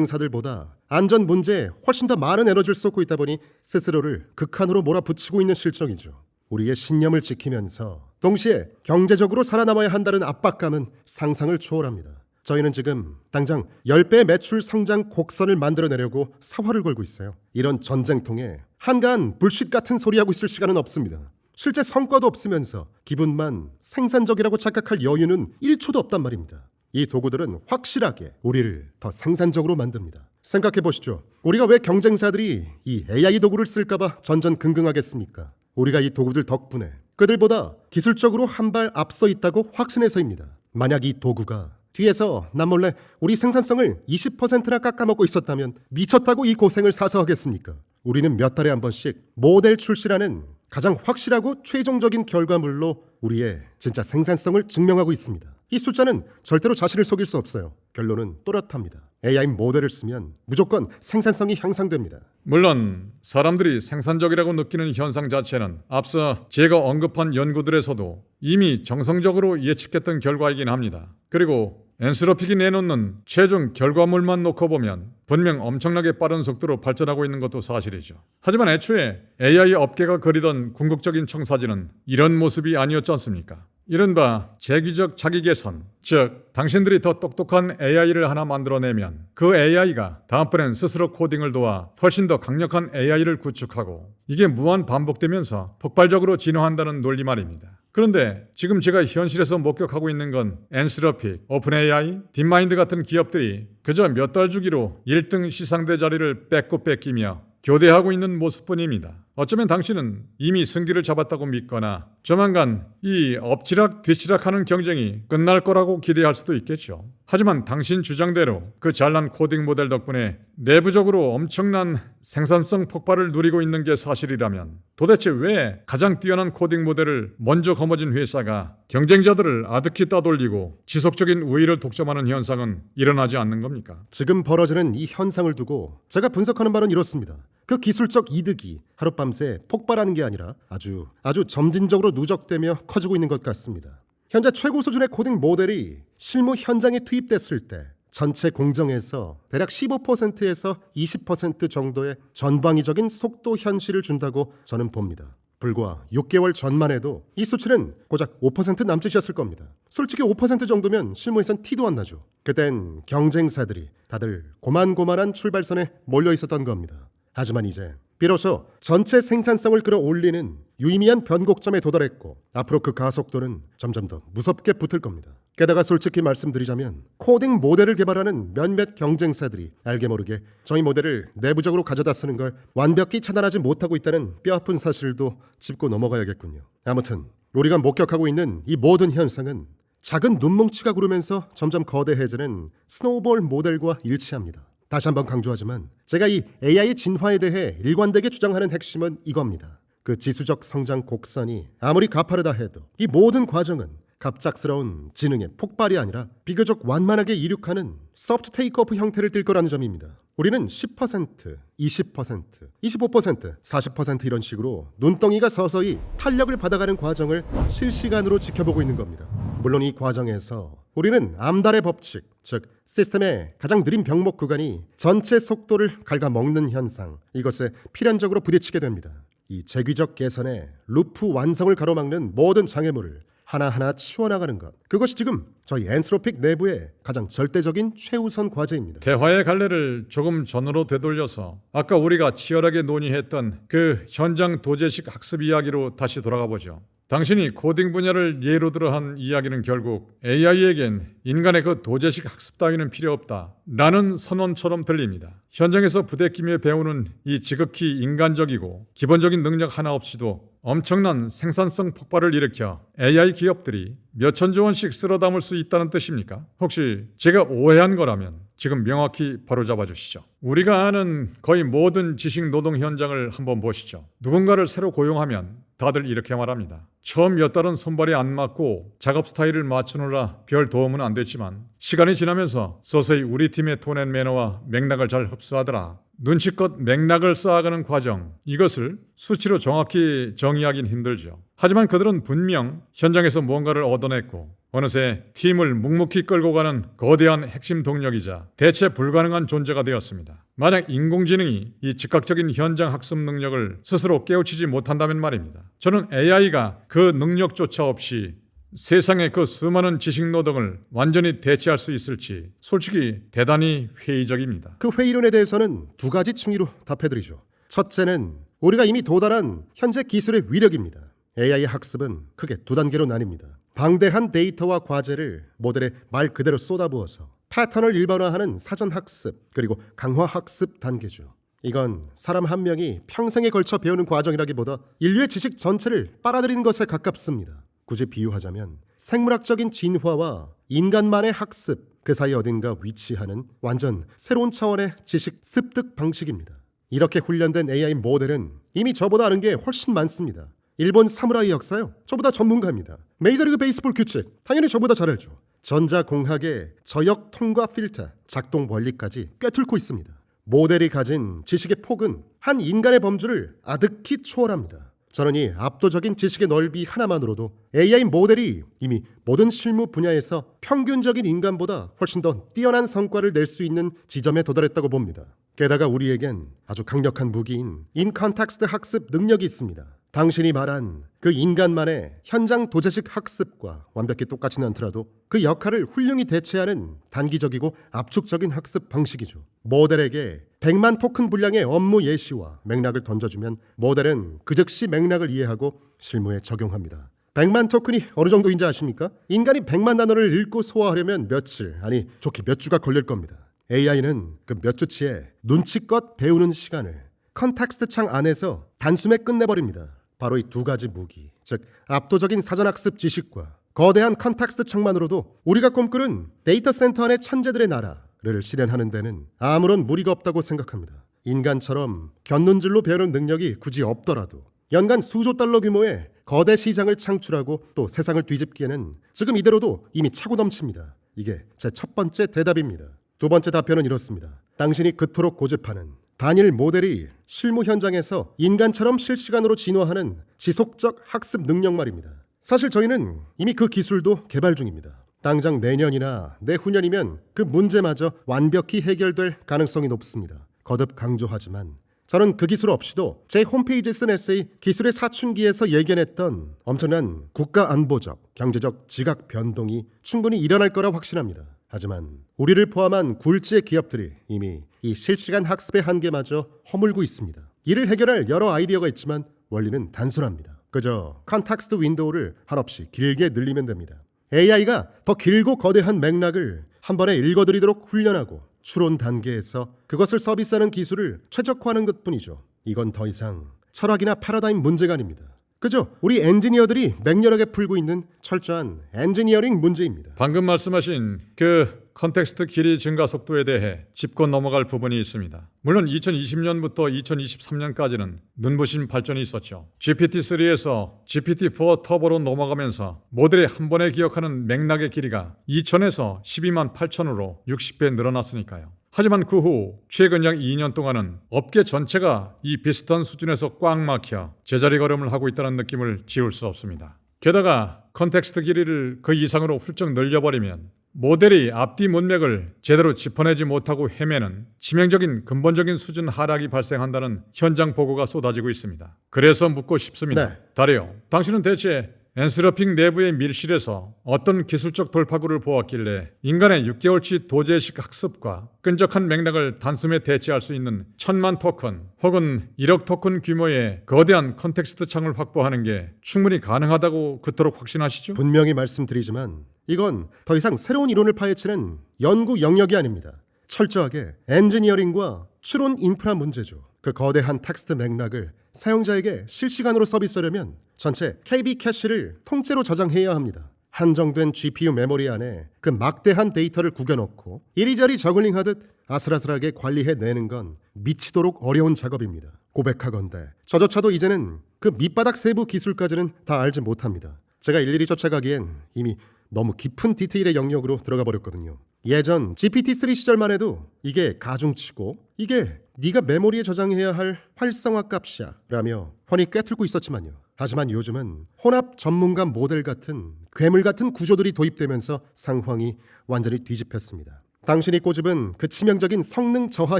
경쟁사들보다 안전 문제에 훨씬 더 많은 에너지를 쏟고 있다 보니 스스로를 극한으로 몰아붙이고 있는 실정이죠. 우리의 신념을 지키면서 동시에 경제적으로 살아남아야 한다는 압박감은 상상을 초월합니다. 저희는 지금 당장 10배 매출 성장 곡선을 만들어내려고 사활을 걸고 있어요. 이런 전쟁통에 한가한 불쉿 같은 소리하고 있을 시간은 없습니다. 실제 성과도 없으면서 기분만 생산적이라고 착각할 여유는 1초도 없단 말입니다. 이 도구들은 확실하게 우리를 더 생산적으로 만듭니다. 생각해 보시죠. 우리가 왜 경쟁사들이 이 AI 도구를 쓸까봐 전전긍긍하겠습니까? 우리가 이 도구들 덕분에 그들보다 기술적으로 한 발 앞서 있다고 확신해서입니다. 만약 이 도구가 뒤에서 남몰래 우리 생산성을 20%나 깎아먹고 있었다면 미쳤다고 이 고생을 사서 하겠습니까? 우리는 몇 달에 한 번씩 모델 출시라는 가장 확실하고 최종적인 결과물로 우리의 진짜 생산성을 증명하고 있습니다. 이 숫자는 절대로 자신을 속일 수 없어요. 결론은 또렷합니다. AI 모델을 쓰면 무조건 생산성이 향상됩니다. 물론 사람들이 생산적이라고 느끼는 현상 자체는 앞서 제가 언급한 연구들에서도 이미 정성적으로 예측했던 결과이긴 합니다. 그리고 엔스로픽이 내놓는 최종 결과물만 놓고 보면 분명 엄청나게 빠른 속도로 발전하고 있는 것도 사실이죠. 하지만 애초에 AI 업계가 그리던 궁극적인 청사진은 이런 모습이 아니었지 않습니까? 이른바 재기적 자기 개선, 즉 당신들이 더 똑똑한 AI를 하나 만들어내면 그 AI가 다음번엔 스스로 코딩을 도와 훨씬 더 강력한 AI를 구축하고 이게 무한 반복되면서 폭발적으로 진화한다는 논리 말입니다. 그런데 지금 제가 현실에서 목격하고 있는 건 엔스로픽, 오픈AI, 딥마인드 같은 기업들이 그저 몇 달 주기로 1등 시상대 자리를 뺏고 뺏기며 교대하고 있는 모습뿐입니다. 어쩌면 당신은 이미 승기를 잡았다고 믿거나 조만간 이 엎치락 뒤치락하는 경쟁이 끝날 거라고 기대할 수도 있겠죠. 하지만 당신 주장대로 그 잘난 코딩 모델 덕분에 내부적으로 엄청난 생산성 폭발을 누리고 있는 게 사실이라면 도대체 왜 가장 뛰어난 코딩 모델을 먼저 거머쥔 회사가 경쟁자들을 아득히 따돌리고 지속적인 우위를 독점하는 현상은 일어나지 않는 겁니까? 지금 벌어지는 이 현상을 두고 제가 분석하는 바는 이렇습니다. 그 기술적 이득이 하룻밤새 폭발하는 게 아니라 아주 점진적으로 누적되며 커지고 있는 것 같습니다. 현재 최고 수준의 코딩 모델이 실무 현장에 투입됐을 때 전체 공정에서 대략 15%에서 20% 정도의 전방위적인 속도 현실을 준다고 저는 봅니다. 불과 6개월 전만 해도 이 수치는 고작 5% 남짓이었을 겁니다. 솔직히 5% 정도면 실무에선 티도 안 나죠. 그땐 경쟁사들이 다들 고만고만한 출발선에 몰려 있었던 겁니다. 하지만 이제 비로소 전체 생산성을 끌어올리는 유의미한 변곡점에 도달했고 앞으로 그 가속도는 점점 더 무섭게 붙을 겁니다. 게다가 솔직히 말씀드리자면 코딩 모델을 개발하는 몇몇 경쟁사들이 알게 모르게 저희 모델을 내부적으로 가져다 쓰는 걸 완벽히 차단하지 못하고 있다는 뼈아픈 사실도 짚고 넘어가야겠군요. 아무튼 우리가 목격하고 있는 이 모든 현상은 작은 눈뭉치가 구르면서 점점 거대해지는 스노우볼 모델과 일치합니다. 다시 한번 강조하지만 제가 이 AI의 진화에 대해 일관되게 주장하는 핵심은 이겁니다. 그 지수적 성장 곡선이 아무리 가파르다 해도 이 모든 과정은 갑작스러운 지능의 폭발이 아니라 비교적 완만하게 이륙하는 소프트 테이크오프 형태를 띨 거라는 점입니다. 우리는 10%, 20%, 25%, 40% 이런 식으로 눈덩이가 서서히 탄력을 받아가는 과정을 실시간으로 지켜보고 있는 겁니다. 물론 이 과정에서 우리는 암달의 법칙, 즉 시스템의 가장 느린 병목 구간이 전체 속도를 갉아먹는 현상, 이것에 필연적으로 부딪히게 됩니다. 이 재귀적 개선에 루프 완성을 가로막는 모든 장애물을 하나하나 치워나가는 것, 그것이 지금 저희 엔트로픽 내부의 가장 절대적인 최우선 과제입니다. 대화의 갈래를 조금 전으로 되돌려서 아까 우리가 치열하게 논의했던 그 현장 도제식 학습 이야기로 다시 돌아가 보죠. 당신이 코딩 분야를 예로 들어 한 이야기는 결국 AI에겐 인간의 그 도제식 학습 따위는 필요 없다 라는 선언처럼 들립니다. 현장에서 부대끼며 배우는 이 지극히 인간적이고 기본적인 능력 하나 없이도 엄청난 생산성 폭발을 일으켜 AI 기업들이 몇천조 원씩 쓸어 담을 수 있다는 뜻입니까? 혹시 제가 오해한 거라면 지금 명확히 바로잡아 주시죠. 우리가 아는 거의 모든 지식 노동 현장을 한번 보시죠. 누군가를 새로 고용하면 다들 이렇게 말합니다. 처음 몇 달은 손발이 안 맞고 작업 스타일을 맞추느라 별 도움은 안 됐지만 시간이 지나면서 서서히 우리 팀의 톤 앤 매너와 맥락을 잘 흡수하더라. 눈치껏 맥락을 쌓아가는 과정, 이것을 수치로 정확히 정의하긴 힘들죠. 하지만 그들은 분명 현장에서 무언가를 얻어냈고 어느새 팀을 묵묵히 끌고 가는 거대한 핵심 동력이자 대체 불가능한 존재가 되었습니다. 만약 인공지능이 이 즉각적인 현장 학습 능력을 스스로 깨우치지 못한다면 말입니다. 저는 AI가 그 능력조차 없이 세상의 그 수많은 지식노동을 완전히 대체할 수 있을지 솔직히 대단히 회의적입니다. 그 회의론에 대해서는 두 가지 층위로 답해드리죠. 첫째는 우리가 이미 도달한 현재 기술의 위력입니다. AI 학습은 크게 두 단계로 나뉩니다. 방대한 데이터와 과제를 모델에 말 그대로 쏟아부어서 패턴을 일반화하는 사전 학습, 그리고 강화 학습 단계죠. 이건 사람 한 명이 평생에 걸쳐 배우는 과정이라기보다 인류의 지식 전체를 빨아들이는 것에 가깝습니다. 굳이 비유하자면 생물학적인 진화와 인간만의 학습, 그 사이 어딘가 위치하는 완전 새로운 차원의 지식 습득 방식입니다. 이렇게 훈련된 AI 모델은 이미 저보다 아는 게 훨씬 많습니다. 일본 사무라이 역사요? 저보다 전문가입니다. 메이저리그 베이스볼 규칙? 당연히 저보다 잘 알죠. 전자공학의 저역 통과 필터, 작동 원리까지 꿰뚫고 있습니다. 모델이 가진 지식의 폭은 한 인간의 범주를 아득히 초월합니다. 저는 이 압도적인 지식의 넓이 하나만으로도 AI 모델이 이미 모든 실무 분야에서 평균적인 인간보다 훨씬 더 뛰어난 성과를 낼 수 있는 지점에 도달했다고 봅니다. 게다가 우리에겐 아주 강력한 무기인 인컨텍스트 학습 능력이 있습니다. 당신이 말한 그 인간만의 현장 도제식 학습과 완벽히 똑같지는 않더라도 그 역할을 훌륭히 대체하는 단기적이고 압축적인 학습 방식이죠. 모델에게 100만 토큰 분량의 업무 예시와 맥락을 던져주면 모델은 그 즉시 맥락을 이해하고 실무에 적용합니다. 100만 토큰이 어느 정도인지 아십니까? 인간이 100만 단어를 읽고 소화하려면 며칠, 아니 좋게 몇 주가 걸릴 겁니다. AI는 그 몇 주치에 눈치껏 배우는 시간을 컨텍스트 창 안에서 단숨에 끝내버립니다. 바로 이 두 가지 무기, 즉 압도적인 사전학습 지식과 거대한 컨텍스트 창만으로도 우리가 꿈꾸는 데이터 센터 안의 천재들의 나라를 실현하는 데는 아무런 무리가 없다고 생각합니다. 인간처럼 곁눈질로 배우는 능력이 굳이 없더라도 연간 수조 달러 규모의 거대 시장을 창출하고 또 세상을 뒤집기에는 지금 이대로도 이미 차고 넘칩니다. 이게 제 첫 번째 대답입니다. 두 번째 답변은 이렇습니다. 당신이 그토록 고집하는 단일 모델이 실무 현장에서 인간처럼 실시간으로 진화하는 지속적 학습 능력 말입니다. 사실 저희는 이미 그 기술도 개발 중입니다. 당장 내년이나 내후년이면 그 문제마저 완벽히 해결될 가능성이 높습니다. 거듭 강조하지만 저는 그 기술 없이도 제 홈페이지에 쓴 에세이 기술의 사춘기에서 예견했던 엄청난 국가 안보적, 경제적 지각 변동이 충분히 일어날 거라 확신합니다. 하지만 우리를 포함한 굴지의 기업들이 이미 이 실시간 학습의 한계마저 허물고 있습니다. 이를 해결할 여러 아이디어가 있지만 원리는 단순합니다. 그저 컨텍스트 윈도우를 한없이 길게 늘리면 됩니다. AI가 더 길고 거대한 맥락을 한 번에 읽어드리도록 훈련하고 추론 단계에서 그것을 서비스하는 기술을 최적화하는 것뿐이죠. 이건 더 이상 철학이나 패러다임 문제가 아닙니다. 그죠? 우리 엔지니어들이 맹렬하게 풀고 있는 철저한 엔지니어링 문제입니다. 방금 말씀하신 그 컨텍스트 길이 증가 속도에 대해 짚고 넘어갈 부분이 있습니다. 물론 2020년부터 2023년까지는 눈부신 발전이 있었죠. GPT-3에서 GPT-4 터보로 넘어가면서 모델이 한 번에 기억하는 맥락의 길이가 2000에서 128,000으로 60배 늘어났으니까요. 하지만 그 후 최근 약 2년 동안은 업계 전체가 이 비슷한 수준에서 꽉 막혀 제자리 걸음을 하고 있다는 느낌을 지울 수 없습니다. 게다가 컨텍스트 길이를 그 이상으로 훌쩍 늘려버리면 모델이 앞뒤 문맥을 제대로 짚어내지 못하고 헤매는 치명적인 근본적인 수준 하락이 발생한다는 현장 보고가 쏟아지고 있습니다. 그래서 묻고 싶습니다. 네. 다리오, 당신은 대체 엔스러핑 내부의 밀실에서 어떤 기술적 돌파구를 보았길래 인간의 6개월치 도제식 학습과 끈적한 맥락을 단숨에 대체할 수 있는 1000만 토큰 혹은 1억 토큰 규모의 거대한 컨텍스트 창을 확보하는 게 충분히 가능하다고 그토록 확신하시죠? 분명히 말씀드리지만 이건 더 이상 새로운 이론을 파헤치는 연구 영역이 아닙니다. 철저하게 엔지니어링과 추론 인프라 문제죠. 그 거대한 텍스트 맥락을 사용자에게 실시간으로 서비스하려면 전체 KB 캐시를 통째로 저장해야 합니다. 한정된 GPU 메모리 안에 그 막대한 데이터를 구겨넣고 이리저리 저글링하듯 아슬아슬하게 관리해내는 건 미치도록 어려운 작업입니다. 고백하건대 저조차도 이제는 그 밑바닥 세부 기술까지는 다 알지 못합니다. 제가 일일이 쫓아가기엔 이미 너무 깊은 디테일의 영역으로 들어가 버렸거든요. 예전 GPT-3 시절만 해도 이게 가중치고 이게 네가 메모리에 저장해야 할 활성화 값이야 라며 훤히 꿰뚫고 있었지만요. 하지만 요즘은 혼합 전문가 모델 같은 괴물 같은 구조들이 도입되면서 상황이 완전히 뒤집혔습니다. 당신이 꼬집은 그 치명적인 성능 저하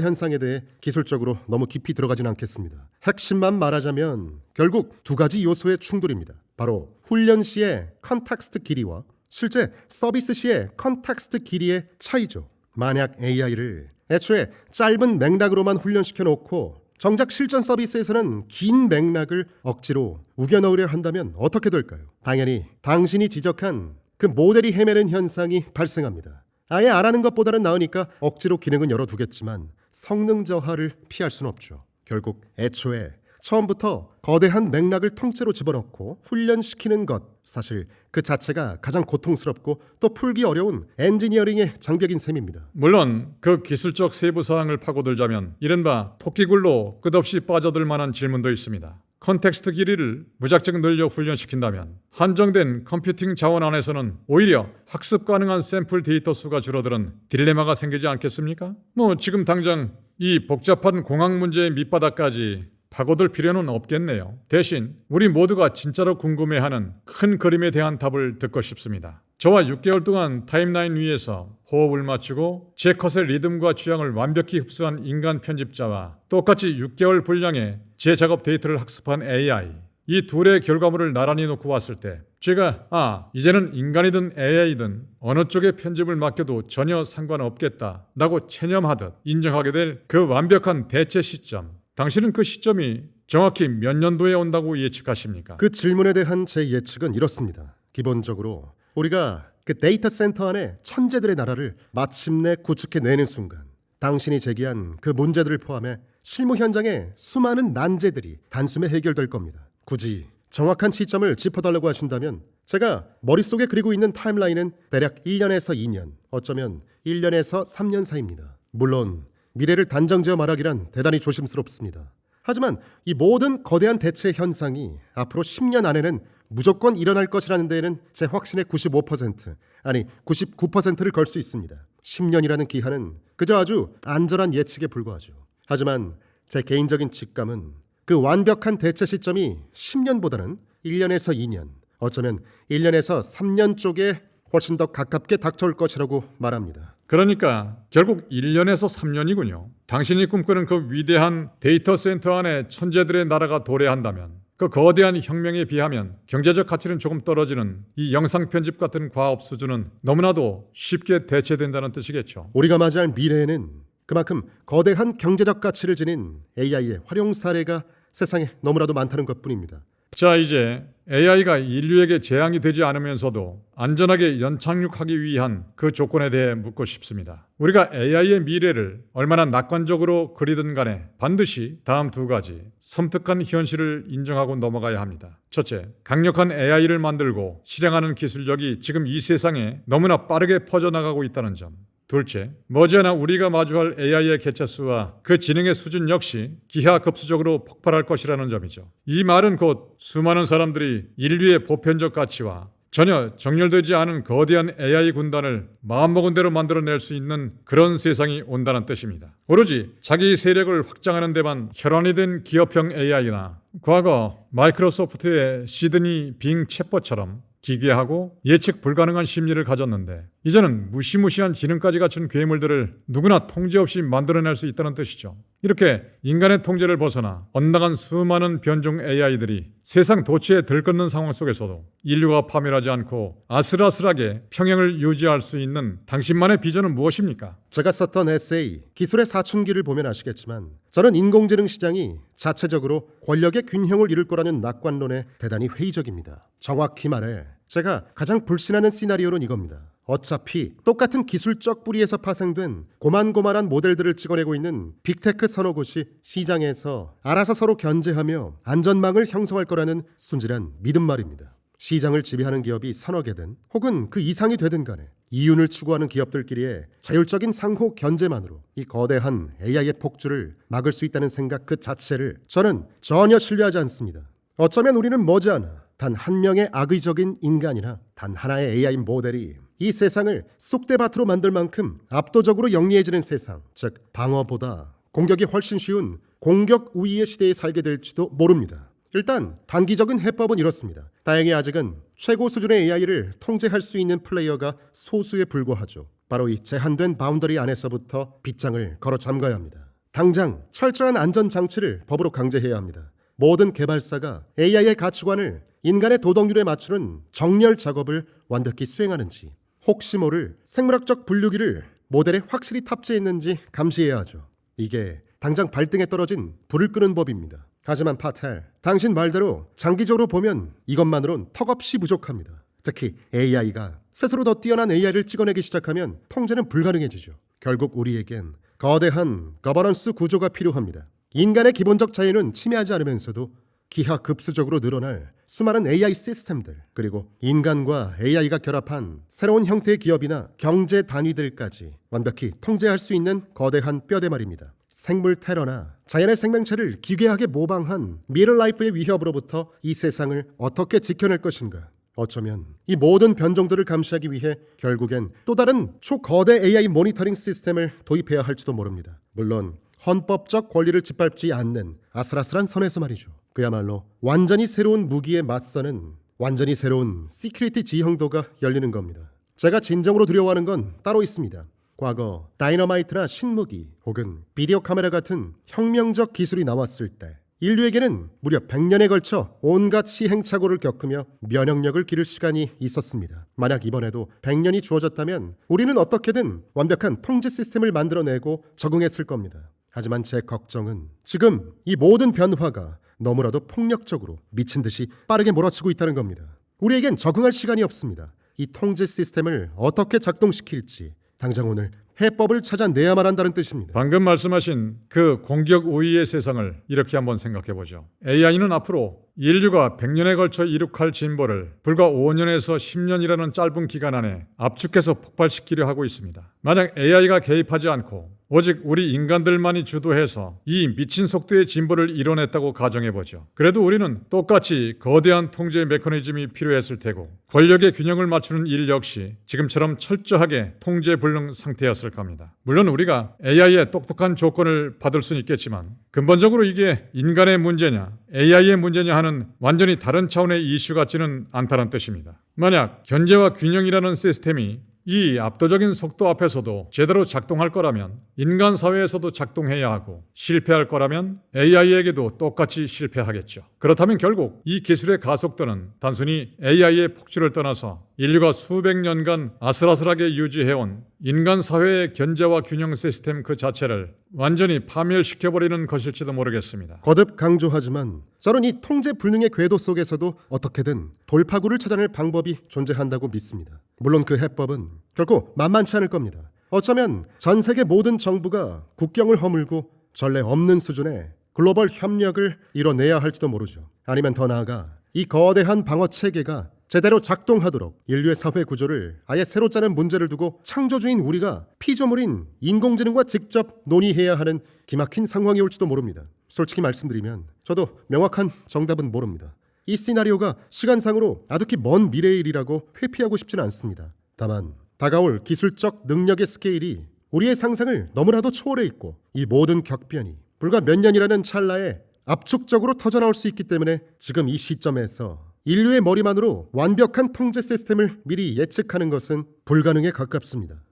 현상에 대해 기술적으로 너무 깊이 들어가진 않겠습니다. 핵심만 말하자면 결국 두 가지 요소의 충돌입니다. 바로 훈련 시의 컨텍스트 길이와 실제 서비스 시의 컨텍스트 길이의 차이죠. 만약 AI를 애초에 짧은 맥락으로만 훈련시켜 놓고 정작 실전 서비스에서는 긴 맥락을 억지로 우겨 넣으려 한다면 어떻게 될까요? 당연히 당신이 지적한 그 모델이 헤매는 현상이 발생합니다. 아예 안 하는 것보다는 나으니까 억지로 기능은 열어두겠지만 성능 저하를 피할 수는 없죠. 결국 애초에 처음부터 거대한 맥락을 통째로 집어넣고 훈련시키는 것, 사실 그 자체가 가장 고통스럽고 또 풀기 어려운 엔지니어링의 장벽인 셈입니다. 물론 그 기술적 세부 사항을 파고들자면 이른바 토끼굴로 끝없이 빠져들 만한 질문도 있습니다. 컨텍스트 길이를 무작정 늘려 훈련시킨다면 한정된 컴퓨팅 자원 안에서는 오히려 학습 가능한 샘플 데이터 수가 줄어드는 딜레마가 생기지 않겠습니까? 지금 당장 이 복잡한 공학 문제의 밑바닥까지 파고들 필요는 없겠네요. 대신 우리 모두가 진짜로 궁금해하는 큰 그림에 대한 답을 듣고 싶습니다. 저와 6개월 동안 타임라인 위에서 호흡을 맞추고 제 컷의 리듬과 취향을 완벽히 흡수한 인간 편집자와 똑같이 6개월 분량의 제 작업 데이터를 학습한 AI, 이 둘의 결과물을 나란히 놓고 봤을 때 제가 이제는 인간이든 AI든 어느 쪽에 편집을 맡겨도 전혀 상관없겠다 라고 체념하듯 인정하게 될 그 완벽한 대체 시점, 당신은 그 시점이 정확히 몇 년도에 온다고 예측하십니까? 그 질문에 대한 제 예측은 이렇습니다. 기본적으로 우리가 그 데이터 센터 안에 천재들의 나라를 마침내 구축해내는 순간 당신이 제기한 그 문제들을 포함해 실무 현장의 수많은 난제들이 단숨에 해결될 겁니다. 굳이 정확한 시점을 짚어달라고 하신다면 제가 머릿속에 그리고 있는 타임라인은 대략 1년에서 2년, 어쩌면 1년에서 3년 사이입니다. 물론 미래를 단정지어 말하기란 대단히 조심스럽습니다. 하지만 이 모든 거대한 대체 현상이 앞으로 10년 안에는 무조건 일어날 것이라는 데에는 제 확신의 95%, 아니 99%를 걸 수 있습니다. 10년이라는 기한은 그저 아주 안전한 예측에 불과하죠. 하지만 제 개인적인 직감은 그 완벽한 대체 시점이 10년보다는 1년에서 2년, 어쩌면 1년에서 3년 쪽에 훨씬 더 가깝게 닥쳐올 것이라고 말합니다. 그러니까 결국 1년에서 3년이군요. 당신이 꿈꾸는 그 위대한 데이터 센터 안에 천재들의 나라가 도래한다면 그 거대한 혁명에 비하면 경제적 가치는 조금 떨어지는 이 영상 편집 같은 과업 수준은 너무나도 쉽게 대체된다는 뜻이겠죠. 우리가 맞이할 미래에는 그만큼 거대한 경제적 가치를 지닌 AI의 활용 사례가 세상에 너무나도 많다는 것뿐입니다. 자, 이제 AI가 인류에게 재앙이 되지 않으면서도 안전하게 연착륙하기 위한 그 조건에 대해 묻고 싶습니다. 우리가 AI의 미래를 얼마나 낙관적으로 그리든 간에 반드시 다음 두 가지 섬뜩한 현실을 인정하고 넘어가야 합니다. 첫째, 강력한 AI를 만들고 실행하는 기술력이 지금 이 세상에 너무나 빠르게 퍼져나가고 있다는 점. 둘째, 머지않아 우리가 마주할 AI의 개체수와 그 지능의 수준 역시 기하급수적으로 폭발할 것이라는 점이죠. 이 말은 곧 수많은 사람들이 인류의 보편적 가치와 전혀 정렬되지 않은 거대한 AI 군단을 마음먹은 대로 만들어낼 수 있는 그런 세상이 온다는 뜻입니다. 오로지 자기 세력을 확장하는 데만 혈안이 된 기업형 AI나 과거 마이크로소프트의 시드니 빙 챗봇처럼 기괴하고 예측 불가능한 심리를 가졌는데 이제는 무시무시한 지능까지 갖춘 괴물들을 누구나 통제 없이 만들어낼 수 있다는 뜻이죠. 이렇게 인간의 통제를 벗어나 엇나간 수많은 변종 AI들이 세상 도처에 들끓는 상황 속에서도 인류가 파멸하지 않고 아슬아슬하게 평행을 유지할 수 있는 당신만의 비전은 무엇입니까? 제가 썼던 에세이 기술의 사춘기를 보면 아시겠지만 저는 인공지능 시장이 자체적으로 권력의 균형을 이룰 거라는 낙관론에 대단히 회의적입니다. 정확히 말해 제가 가장 불신하는 시나리오는 이겁니다. 어차피 똑같은 기술적 뿌리에서 파생된 고만고만한 모델들을 찍어내고 있는 빅테크 서너 곳이 시장에서 알아서 서로 견제하며 안전망을 형성할 거라는 순진한 믿음 말입니다. 시장을 지배하는 기업이 서너 개든 혹은 그 이상이 되든 간에 이윤을 추구하는 기업들끼리의 자율적인 상호 견제만으로 이 거대한 AI의 폭주를 막을 수 있다는 생각 그 자체를 저는 전혀 신뢰하지 않습니다. 어쩌면 우리는 머지않아 단 한 명의 악의적인 인간이나 단 하나의 AI 모델이 이 세상을 쑥대밭으로 만들 만큼 압도적으로 영리해지는 세상, 즉 방어보다 공격이 훨씬 쉬운 공격 우위의 시대에 살게 될지도 모릅니다. 일단 단기적인 해법은 이렇습니다. 다행히 아직은 최고 수준의 AI를 통제할 수 있는 플레이어가 소수에 불과하죠. 바로 이 제한된 바운더리 안에서부터 빗장을 걸어 잠가야 합니다. 당장 철저한 안전장치를 법으로 강제해야 합니다. 모든 개발사가 AI의 가치관을 인간의 도덕률에 맞추는 정렬 작업을 완벽히 수행하는지, 혹시 모를 생물학적 분류기를 모델에 확실히 탑재했는지 감시해야 하죠. 이게 당장 발등에 떨어진 불을 끄는 법입니다. 하지만 파텔, 당신 말대로 장기적으로 보면 이것만으론 턱없이 부족합니다. 특히 AI가 스스로 더 뛰어난 AI를 찍어내기 시작하면 통제는 불가능해지죠. 결국 우리에겐 거대한 거버넌스 구조가 필요합니다. 인간의 기본적 자유는 침해하지 않으면서도 기하급수적으로 늘어날 수많은 AI 시스템들, 그리고 인간과 AI가 결합한 새로운 형태의 기업이나 경제 단위들까지 완벽히 통제할 수 있는 거대한 뼈대 말입니다. 생물 테러나 자연의 생명체를 기괴하게 모방한 미러라이프의 위협으로부터 이 세상을 어떻게 지켜낼 것인가? 어쩌면 이 모든 변종들을 감시하기 위해 결국엔 또 다른 초거대 AI 모니터링 시스템을 도입해야 할지도 모릅니다. 물론 헌법적 권리를 짓밟지 않는 아슬아슬한 선에서 말이죠. 그야말로 완전히 새로운 무기에 맞서는 완전히 새로운 시큐리티 지형도가 열리는 겁니다. 제가 진정으로 두려워하는 건 따로 있습니다. 과거 다이너마이트나 신무기 혹은 비디오 카메라 같은 혁명적 기술이 나왔을 때 인류에게는 무려 100년에 걸쳐 온갖 시행착오를 겪으며 면역력을 기를 시간이 있었습니다. 만약 이번에도 100년이 주어졌다면 우리는 어떻게든 완벽한 통제 시스템을 만들어내고 적응했을 겁니다. 하지만 제 걱정은 지금 이 모든 변화가 너무나도 폭력적으로 미친 듯이 빠르게 몰아치고 있다는 겁니다. 우리에겐 적응할 시간이 없습니다. 이 통제 시스템을 어떻게 작동시킬지 당장 오늘 해법을 찾아내야만 한다는 뜻입니다. 방금 말씀하신 그 공격 우위의 세상을 이렇게 한번 생각해보죠. AI는 앞으로 인류가 100년에 걸쳐 이룩할 진보를 불과 5년에서 10년이라는 짧은 기간 안에 압축해서 폭발시키려 하고 있습니다. 만약 AI가 개입하지 않고 오직 우리 인간들만이 주도해서 이 미친 속도의 진보를 이뤄냈다고 가정해보죠. 그래도 우리는 똑같이 거대한 통제 메커니즘이 필요했을 테고 권력의 균형을 맞추는 일 역시 지금처럼 철저하게 통제불능 상태였을 겁니다. 물론 우리가 AI의 똑똑한 조건을 받을 수는 있겠지만 근본적으로 이게 인간의 문제냐 AI의 문제냐 하는 완전히 다른 차원의 이슈 같지는 않다는 뜻입니다. 만약 견제와 균형이라는 시스템이 이 압도적인 속도 앞에서도 제대로 작동할 거라면 인간 사회에서도 작동해야 하고 실패할 거라면 AI에게도 똑같이 실패하겠죠. 그렇다면 결국 이 기술의 가속도는 단순히 AI의 폭주를 떠나서 인류가 수백 년간 아슬아슬하게 유지해온 인간 사회의 견제와 균형 시스템 그 자체를 완전히 파멸시켜버리는 것일지도 모르겠습니다. 거듭 강조하지만 저는 이 통제 불능의 궤도 속에서도 어떻게든 돌파구를 찾아낼 방법이 존재한다고 믿습니다. 물론 그 해법은 결코 만만치 않을 겁니다. 어쩌면 전 세계 모든 정부가 국경을 허물고 전례 없는 수준의 글로벌 협력을 이뤄내야 할지도 모르죠. 아니면 더 나아가 이 거대한 방어 체계가 제대로 작동하도록 인류의 사회 구조를 아예 새로 짜는 문제를 두고 창조주인 우리가 피조물인 인공지능과 직접 논의해야 하는 기막힌 상황이 올지도 모릅니다. 솔직히 말씀드리면 저도 명확한 정답은 모릅니다. 이 시나리오가 시간상으로 아득히 먼 미래의 일이라고 회피하고 싶지는 않습니다. 다만 다가올 기술적 능력의 스케일이 우리의 상상을 너무나도 초월해 있고 이 모든 격변이 불과 몇 년이라는 찰나에 압축적으로 터져나올 수 있기 때문에 지금 이 시점에서 인류의 머리만으로 완벽한 통제 시스템을 미리 예측하는 것은 불가능에 가깝습니다.